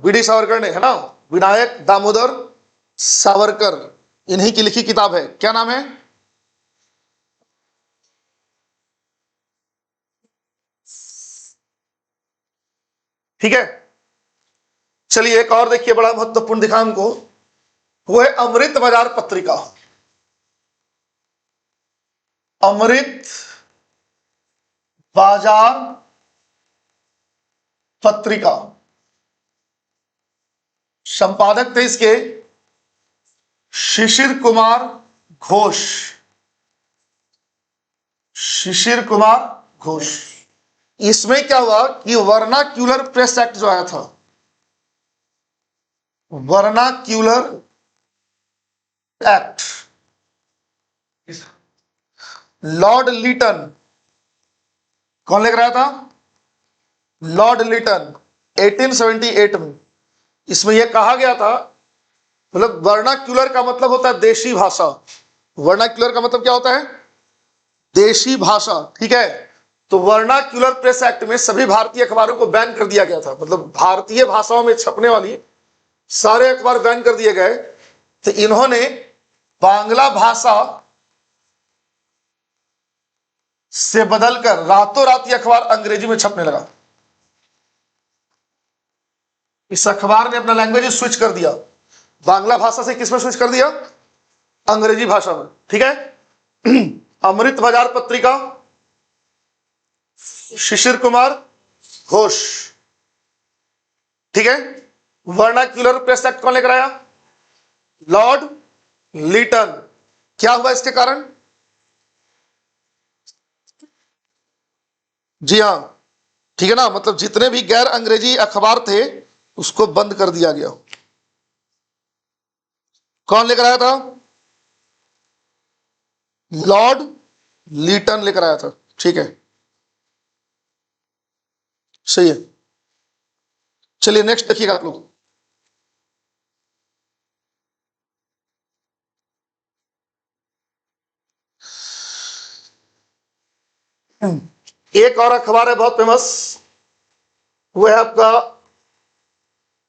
वीडी सावरकर ने, है ना। विनायक दामोदर सावरकर, इन्हीं की लिखी किताब है। क्या नाम है? ठीक है। चलिए एक और देखिए, बड़ा महत्वपूर्ण दिखा हमको, वो है अमृत बाजार पत्रिका। अमृत बाजार पत्रिका, संपादक थे इसके शिशिर कुमार घोष, शिशिर कुमार घोष। इसमें क्या हुआ कि वर्नाक्यूलर प्रेस एक्ट जो आया था, वर्नाक्यूलर एक्ट, लॉर्ड लीटन, कौन लेकर आया था? लॉर्ड लीटन, 1878 में। इसमें यह कहा गया था, मतलब वर्नाक्यूलर का मतलब होता है देशी भाषा। वर्नाक्यूलर का मतलब क्या होता है? देशी भाषा, ठीक है। तो वर्नाक्यूलर प्रेस एक्ट में सभी भारतीय अखबारों को बैन कर दिया गया था, मतलब भारतीय भाषाओं में छपने वाली सारे अखबार बैन कर दिए गए। तो इन्होंने बांग्ला भाषा से बदलकर रातों रात ये अखबार अंग्रेजी में छपने लगा। इस अखबार ने अपना लैंग्वेज स्विच कर दिया, बांग्ला भाषा से किस में स्विच कर दिया? अंग्रेजी भाषा में, ठीक है। अमृत बाजार पत्रिका, शिशिर कुमार घोष, ठीक है। वर्नाक्यूलर प्रेस एक्ट कौन लेकर आया? Lord Lytton. क्या हुआ इसके कारण? जी हां, ठीक है ना, मतलब जितने भी गैर अंग्रेजी अखबार थे उसको बंद कर दिया गया। कौन लेकर आया था? लॉर्ड लीटन लेकर आया था। ठीक है, सही है। चलिए नेक्स्ट देखिएगा आप लोग। एक और अखबार है बहुत फेमस, वो है आपका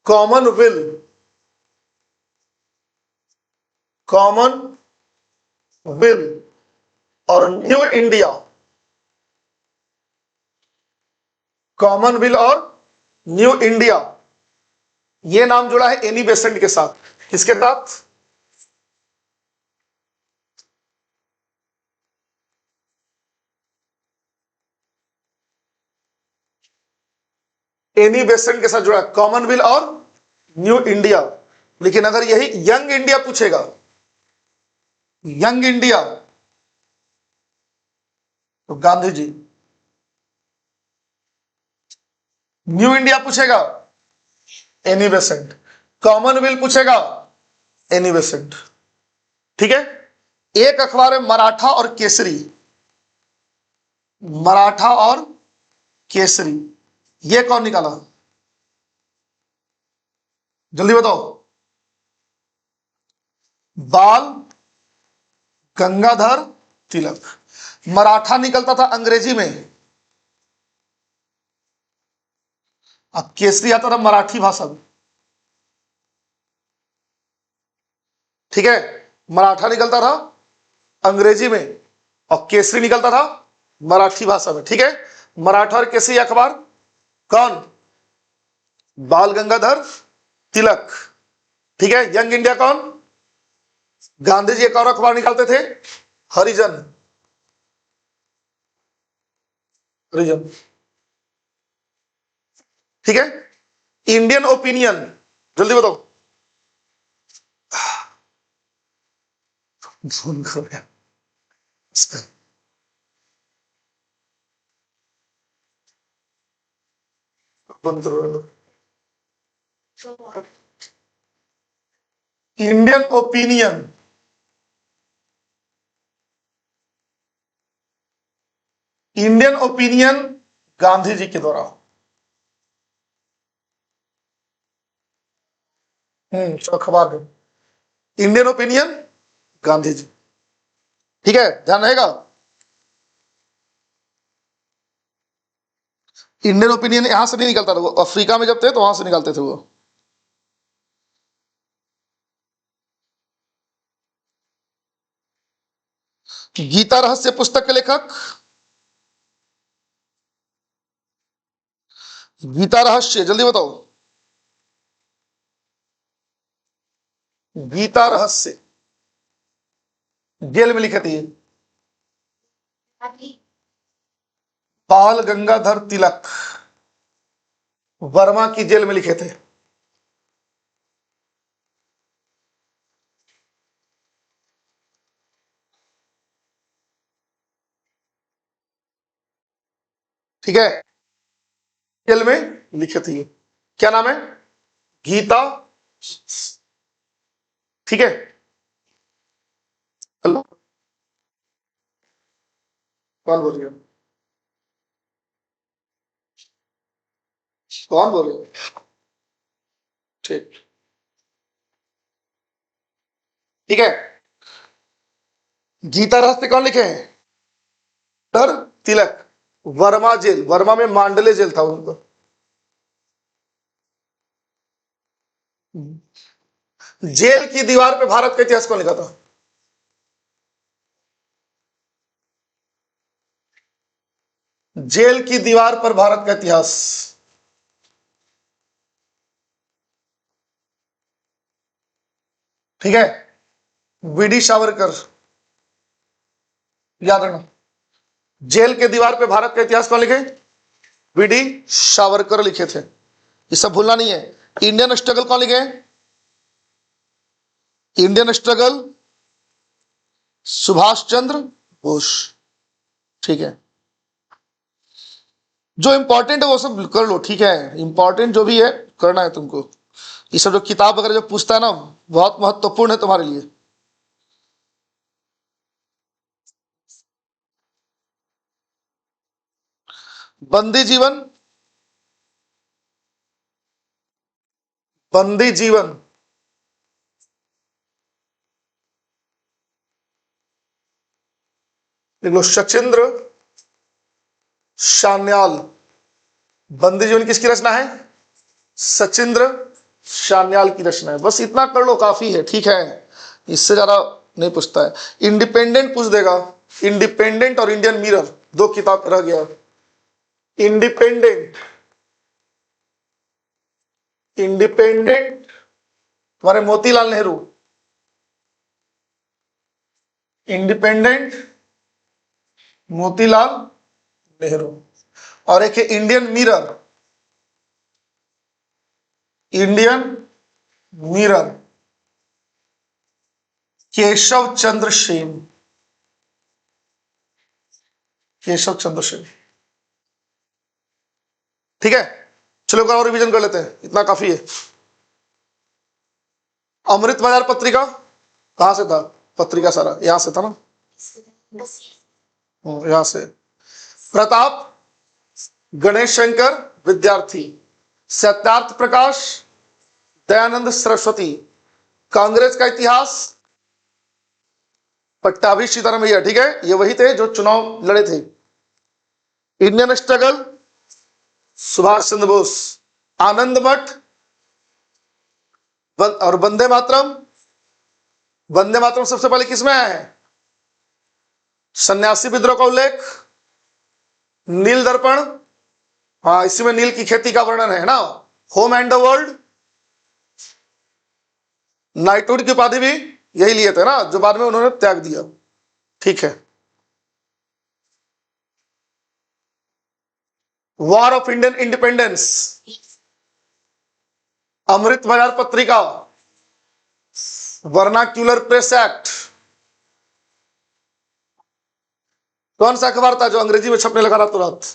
कॉमनवेल्थ, कॉमनवेल्थ और न्यू इंडिया। कॉमनवेल्थ और न्यू इंडिया, ये नाम जुड़ा है एनी बेसेंट के साथ। किसके साथ? एनी बेसेंट के साथ जुड़ा है कॉमनवेल्थ और न्यू इंडिया। लेकिन अगर यही यंग इंडिया पूछेगा, यंग इंडिया, तो गांधी जी। न्यू इंडिया पूछेगा, एनी बेसेंट। कॉमनवेल्थ पूछेगा, एनी बेसेंट। ठीक है। एक अखबार है मराठा और केसरी, मराठा और केसरी, ये कौन निकाला? जल्दी बताओ। बाल गंगाधर तिलक। मराठा निकलता था अंग्रेजी में, अब केसरी आता था मराठी भाषा में। ठीक है, मराठा निकलता था अंग्रेजी में और केसरी निकलता था मराठी भाषा में। ठीक है, मराठा और केसरी अखबार कौन? बाल गंगाधर तिलक। ठीक है, यंग इंडिया कौन? गांधी जी। एक और अखबार निकालते थे, हरिजन, हरिजन। ठीक है, इंडियन ओपिनियन, जल्दी बताओ। फोन करो यार, बंद करो। Indian Opinion, Indian Opinion Gandhi ji के द्वारा। अखबार में इंडियन ओपिनियन गांधी जी। ठीक है, ध्यान रहेगा। इंडियन ओपिनियन यहां से नहीं निकलता था, वो अफ्रीका में जब थे तो वहां से निकालते थे वो। गीता रहस्य पुस्तक के लेखक? गीता रहस्य, जल्दी बताओ। गीता रहस्य जेल में लिखे थे ये, बाल गंगाधर तिलक वर्मा की जेल में लिखे थे। ठीक है, जेल में लिखे थे ये। क्या नाम है? गीता। ठीक है, हेलो, कौन बोल रही है? कौन बोल रही है? ठीक, ठीक है। गीता रहस्य कौन लिखे हैं? डर तिलक। वर्मा जेल, वर्मा में मांडले जेल था उनको। जेल की दीवार पे भारत का इतिहास कौन लिखा था? जेल की दीवार पर भारत का इतिहास, ठीक है, वीडी सावरकर। याद रखना, जेल के दीवार पे भारत का इतिहास कौन लिखे? वीडी सावरकर लिखे थे, ये सब भूलना नहीं है। इंडियन स्ट्रगल कौन लिखे? Indian struggle Subhash Chandra Bose. ठीक है, जो इंपॉर्टेंट है वो सब कर लो। ठीक है, इंपॉर्टेंट जो भी है करना है तुमको। ये सब जो किताब वगैरह जो पूछता है ना, बहुत महत्वपूर्ण है तुम्हारे लिए। बंदी जीवन, बंदी जीवन, लिख लो सचिंद्र सान्याल। बंदी जीवन किसकी रचना है? सचिंद्र सान्याल की रचना है। बस इतना कर लो काफी है, ठीक है, इससे ज्यादा नहीं पूछता है। इंडिपेंडेंट पूछ देगा, इंडिपेंडेंट और इंडियन मिरर दो किताब रह गया। इंडिपेंडेंट, इंडिपेंडेंट तुम्हारे मोतीलाल नेहरू, इंडिपेंडेंट मोतीलाल नेहरू। और एक है Indian Mirror, Indian Mirror Keshav Chandra Sen, Keshav Chandra Sen. ठीक है, चलो एक बार और रिवीजन कर लेते हैं, इतना काफी है। अमृत बाजार पत्रिका कहां से था? पत्रिका सारा यहां से था ना, यहां से। प्रताप गणेश शंकर विद्यार्थी, सत्यार्थ प्रकाश दयानंद सरस्वती, कांग्रेस का इतिहास पट्टाभी सीताराम भैया। ठीक है, ये वही थे जो चुनाव लड़े थे। इंडियन स्ट्रगल सुभाष चंद्र बोस, आनंद मठ और वंदे मातरम। वंदे मातरम सबसे पहले किसमें आया है? सन्यासी विद्रोह का उल्लेख, नील दर्पण, हाँ इसी में नील की खेती का वर्णन है ना, home and the world, knighthood की उपाधि भी यही लिए थे ना, जो बाद में उन्होंने त्याग दिया। ठीक है, वॉर ऑफ इंडियन इंडिपेंडेंस, अमृत बाजार पत्रिका, वर्नाक्यूलर प्रेस एक्ट। कौन सा अखबार था जो अंग्रेजी में छपने लगा रातों रात?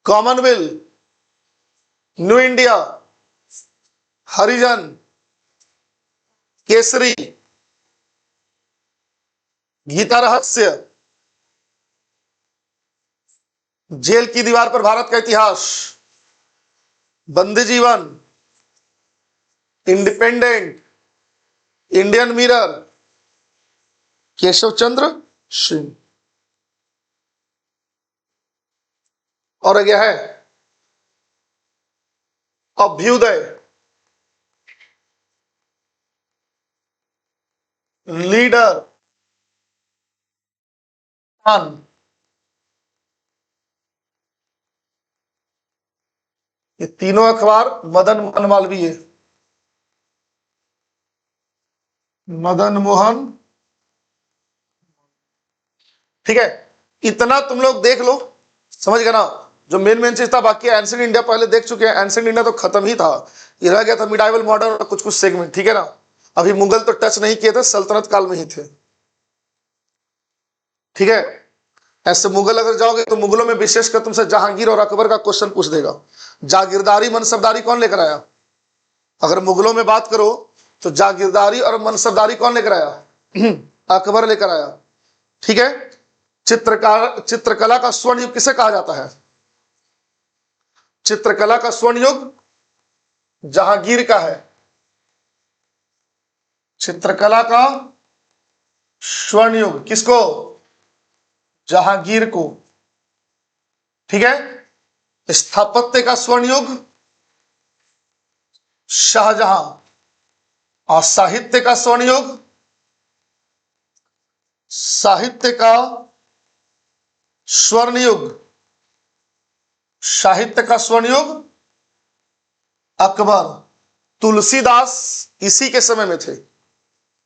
कॉमनवेल्थ, न्यू इंडिया, हरिजन, केसरी, गीता रहस्य, जेल की दीवार पर भारत का इतिहास, बंदी जीवन, independent, Indian Mirror, Keshav Chandra Sen. और क्या है? अभ्युदय, लीडर, ये तीनों अखबार मदन मोहन मालवीय, मदन मोहन। ठीक है, इतना तुम लोग देख लो, समझ गए ना? जो मेन चीज था, बाकी एंशिएंट इंडिया पहले देख चुके हैं। एंशिएंट इंडिया तो खत्म ही था, ये रह गया था मिडाइवल मॉडर्न और कुछ कुछ सेगमेंट। ठीक है ना, अभी मुगल तो टच नहीं किए थे, सल्तनत काल में ही थे। ठीक है, ऐसे मुगल अगर जाओगे तो मुगलों में विशेषकर तुमसे जहांगीर और अकबर का क्वेश्चन पूछ देगा। जागीरदारी मनसबदारी कौन लेकर आया? अगर मुगलों में बात करो तो जागीरदारी और मनसबदारी कौन लेकर आया? अकबर लेकर आया। ठीक है, चित्रकला का स्वर्ण युग किसे कहा जाता है? चित्रकला का स्वर्ण युग जहांगीर का है। चित्रकला का स्वर्ण युग किसको? जहांगीर को। ठीक है, स्थापत्य का स्वर्ण युग शाहजहां, और साहित्य का स्वर्ण युग, साहित्य का स्वर्ण युग, साहित्य का स्वर्ण युग अकबर। तुलसीदास इसी के समय में थे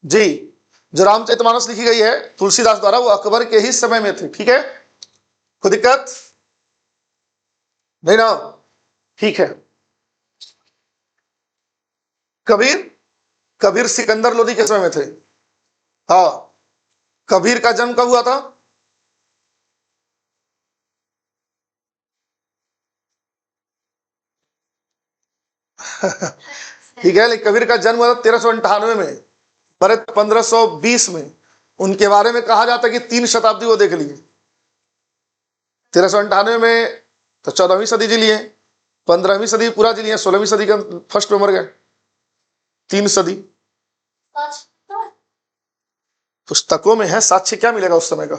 जी, जो रामचरितमानस लिखी गई है तुलसीदास द्वारा, वो अकबर के ही समय में थे। ठीक है, कोई दिक्कत नहीं ना? ठीक है, कबीर सिकंदर लोदी के समय में थे। हाँ, कबीर का जन्म कब हुआ था? ठीक है, लेकिन कबीर का जन्म हुआ था 1398 में, पर 1520 में। उनके बारे में कहा जाता है कि 3 शताब्दी वो देख लिए। 1398 में तो 14वीं सदी जी लिए, 15वीं सदी पूरा जी लिए, 16वीं सदी के फर्स्ट में मर गए, 3 सदी। पुस्तकों में है, साक्ष्य क्या मिलेगा उस समय का?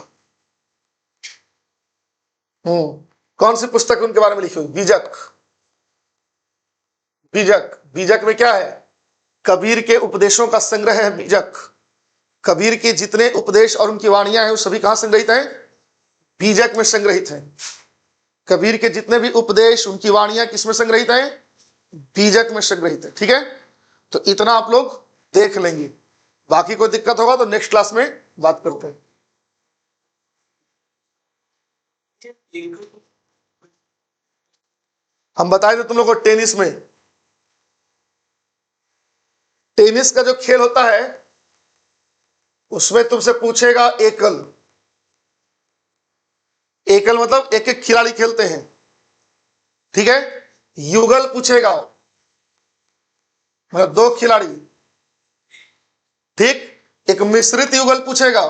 कौन सी पुस्तक उनके बारे में लिखी हुई? बीजक। बीजक, बीजक में क्या है? कबीर के उपदेशों का संग्रह है बीजक। कबीर के जितने उपदेश और उनकी वाणियां हैं वो सभी कहां संग्रहित हैं? बीजक में संग्रहित हैं। कबीर के जितने भी उपदेश, उनकी वाणियां किसमें संग्रहित हैं? बीजक में संग्रहित है। ठीक है, तो इतना आप लोग देख लेंगे, बाकी कोई दिक्कत होगा तो नेक्स्ट क्लास में बात करते हैं। हम बताए थे तुम लोग को टेनिस में, टेनिस का जो खेल होता है उसमें तुमसे पूछेगा एकल। एकल मतलब एक एक खिलाड़ी खेलते हैं, ठीक है। युगल पूछेगा, मतलब 2 खिलाड़ी, ठीक। एक मिश्रित युगल पूछेगा,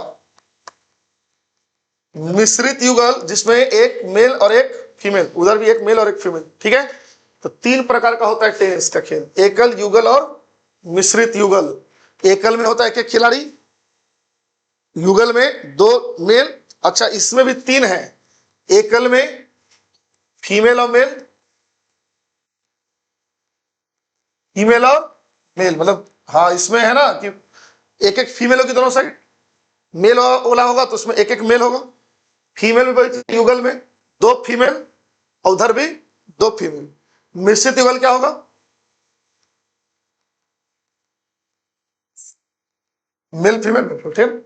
मिश्रित युगल जिसमें एक मेल और एक फीमेल, उधर भी एक मेल और एक फीमेल, ठीक है। तो 3 प्रकार का होता है टेनिस का खेल, एकल, युगल और मिश्रित युगल। एकल में होता है एक एक खिलाड़ी, युगल में 2 मेल, अच्छा इसमें भी 3 है, एकल में फीमेल और मेल, फीमेल और मेल, मतलब हाँ इसमें है ना कि एक एक फीमेल होगी दोनों साइड, मेल वाला होगा तो उसमें एक एक मेल होगा। फीमेल में युगल में 2 फीमेल और उधर भी 2 फीमेल। मिश्रित युगल क्या होगा? मेल फीमेल, ठीक।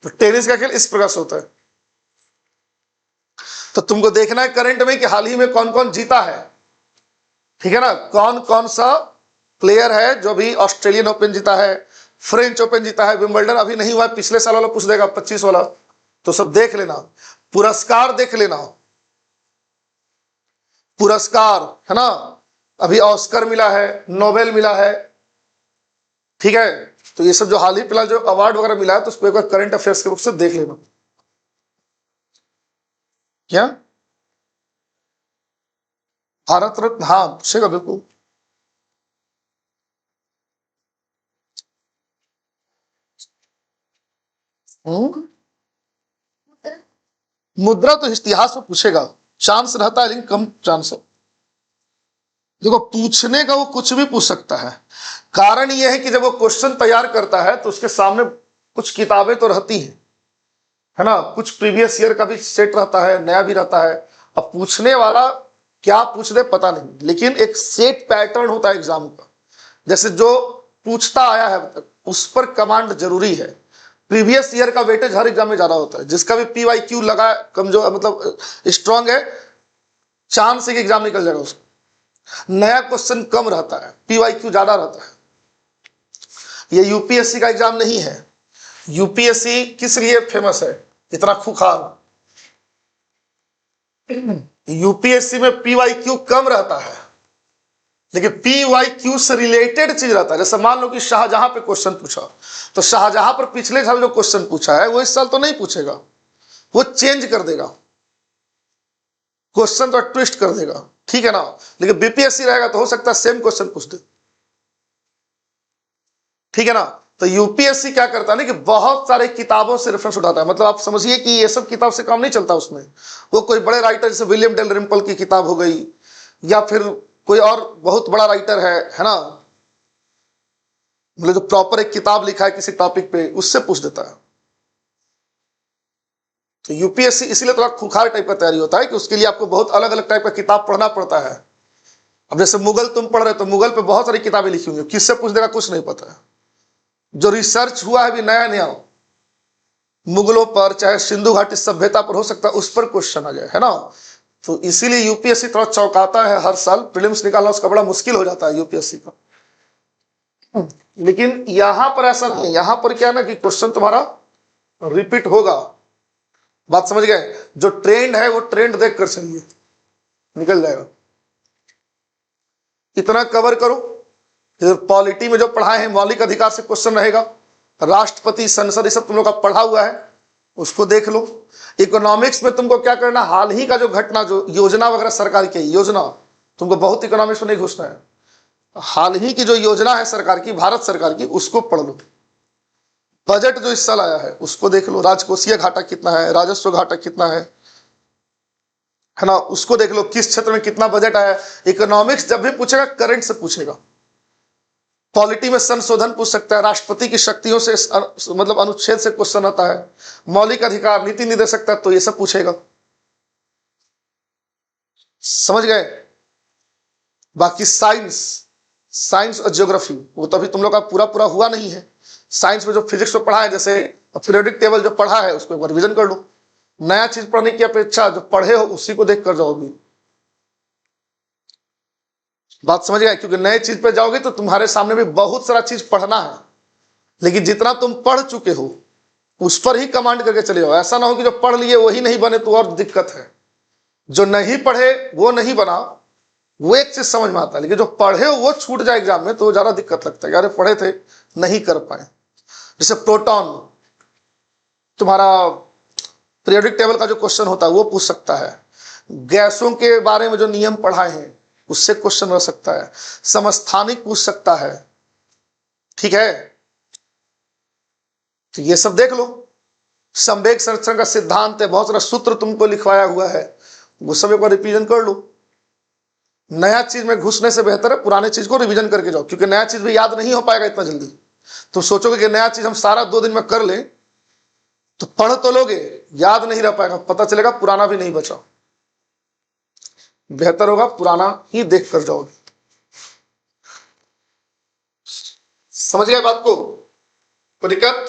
तो टेनिस का खेल इस प्रकार से होता है। तो तुमको देखना है करंट में कि हाल ही में कौन कौन जीता है, ठीक है ना। कौन कौन सा प्लेयर है जो भी ऑस्ट्रेलियन ओपन जीता है, फ्रेंच ओपन जीता है, विंबलडन अभी नहीं हुआ, पिछले साल वाला पूछ देगा 25 वाला, तो सब देख लेना। पुरस्कार देख लेना, पुरस्कार है ना, अभी ऑस्कर मिला है, नोबेल मिला है, ठीक है। तो ये सब जो हाल ही फिलहाल जो अवार्ड वगैरह मिला है तो उसको एक बार करंट अफेयर्स के बुक से देख लेना। क्या भारत रत्न? हाँ पूछेगा बिल्कुल। मुद्रा तो इतिहास में पूछेगा, चांस रहता है लेकिन कम चांस है। देखो पूछने का वो कुछ भी पूछ सकता है, कारण ये है कि जब वो क्वेश्चन तैयार करता है तो उसके सामने कुछ किताबें तो रहती हैं, है ना, कुछ प्रीवियस ईयर का भी सेट रहता है, नया भी रहता है। अब पूछने वाला क्या पूछ दे पता नहीं, लेकिन एक सेट पैटर्न होता है एग्जाम का, जैसे जो पूछता आया है अब तक उस पर कमांड जरूरी है। प्रीवियस ईयर का वेटेज हर एग्जाम में ज्यादा होता है, जिसका भी PYQ लगा कमजोर मतलब स्ट्रांग है, चांस से एग्जाम निकल जाएगा उसको। नया क्वेश्चन कम रहता है, PYQ ज्यादा रहता है। ये यूपीएससी का एग्जाम नहीं है। यूपीएससी किस लिए फेमस है इतना खुखार? यूपीएससी में PYQ कम रहता है लेकिन PYQ से रिलेटेड चीज रहता है। जैसे मान लो कि शाहजहां पे क्वेश्चन पूछा, तो शाहजहां पर पिछले साल जो क्वेश्चन पूछा है वो इस साल तो नहीं पूछेगा, वो चेंज कर देगा, क्वेश्चन तो ट्विस्ट कर देगा, ठीक है ना। लेकिन बीपीएससी रहेगा तो हो सकता है सेम क्वेश्चन पूछ दे, ठीक है ना। तो यूपीएससी क्या करता है ना कि बहुत सारे किताबों से रेफरेंस उठाता है, मतलब आप समझिए कि ये सब किताब से काम नहीं चलता उसमें। वो कोई बड़े राइटर जैसे विलियम डेलरिम्पल की किताब हो गई, या फिर कोई और बहुत बड़ा राइटर है ना, मतलब जो प्रॉपर एक किताब लिखा है किसी टॉपिक पे, उससे पूछ देता है। तो यूपीएससी इसीलिए थोड़ा खुखार टाइप का तैयारी होता है कि उसके लिए आपको बहुत अलग अलग टाइप का किताब पढ़ना पड़ता है। अब जैसे मुगल तुम पढ़ रहे हो तो मुगल पे बहुत सारी किताबें लिखी होंगी, किससे पूछ देगा कुछ नहीं पता है। जो रिसर्च हुआ है अभी नया नया मुगलों पर, चाहे सिंधु घाटी सभ्यता पर, हो सकता है उस पर क्वेश्चन आ जाए, है ना। तो इसीलिए यूपीएससी थोड़ा चौंकाता है, हर साल प्रीलिम्स निकालना उसका बड़ा मुश्किल हो जाता है यूपीएससी का। लेकिन यहां पर ऐसा नहीं, यहां पर क्या है ना कि क्वेश्चन तुम्हारा रिपीट होगा। बात समझ गए? जो ट्रेंड है वो ट्रेंड देख कर चलिए, निकल जाएगा। इतना कवर करो। पॉलिटी में जो पढ़ाए हैं मौलिक अधिकार से क्वेश्चन रहेगा, राष्ट्रपति, संसद, ये सब तुम लोग का पढ़ा हुआ है, उसको देख लो। इकोनॉमिक्स में तुमको क्या करना, हाल ही का जो घटना, जो योजना वगैरह सरकार की योजना, तुमको बहुत इकोनॉमिक्स में नहीं घुसना है, हाल ही की जो योजना है सरकार की, भारत सरकार की, उसको पढ़ लो। बजट जो इस साल आया है उसको देख लो, राजकोषीय घाटा कितना है, राजस्व घाटा कितना है ना, उसको देख लो, किस क्षेत्र में कितना बजट आया है। इकोनॉमिक्स जब भी पूछेगा करंट से पूछेगा। पॉलिटी में संशोधन पूछ सकता है, राष्ट्रपति की शक्तियों से मतलब अनुच्छेद से क्वेश्चन आता है, मौलिक अधिकार, नीति निर्देशक तत्व, तो ये सब पूछेगा। समझ गए। बाकी साइंस और ज्योग्राफी वो तो अभी तुम लोग का पूरा पूरा हुआ नहीं है। साइंस में जो फिजिक्स में पढ़ा है, जैसे पीरियोडिक टेबल जो पढ़ा है उसको एक बार रिवीजन कर लो। नया चीज पढ़ने की अपेक्षा जो पढ़े हो उसी को देख कर जाओगी। बात समझ गए। क्योंकि नए चीज पे जाओगे तो तुम्हारे सामने भी बहुत सारा चीज पढ़ना है, लेकिन जितना तुम पढ़ चुके हो उस पर ही कमांड करके चले जाओ। ऐसा ना हो कि जो पढ़ लिए वही नहीं बने तो और दिक्कत है। जो नहीं पढ़े वो नहीं बना, वो एक चीज समझ में आता है, लेकिन जो पढ़े हो वो छूट जाए एग्जाम में तो ज्यादा दिक्कत लगता है। अरे पढ़े थे नहीं कर पाए। जैसे प्रोटॉन, तुम्हारा पीरियोडिक टेबल का जो क्वेश्चन होता है वो पूछ सकता है। गैसों के बारे में जो नियम पढ़ाए हैं उससे क्वेश्चन रह सकता है। समस्थानिक पूछ सकता है। ठीक है, तो ये सब देख लो। संवेग संरक्षण का सिद्धांत है, बहुत सारा सूत्र तुमको लिखवाया हुआ है, वो सब एक बार रिवीजन कर लो। नया चीज में घुसने से बेहतर है पुराने चीज को रिवीजन करके जाओ, क्योंकि नया चीज भी याद नहीं हो पाएगा इतना जल्दी। तुम सोचोगे कि नया चीज हम सारा 2 दिन में कर ले, तो पढ़ तो लोगे, याद नहीं रह पाएगा, पता चलेगा पुराना भी नहीं बचा। बेहतर होगा पुराना ही देख कर जाओगे। समझ गए बात को? कोई दिक्कत?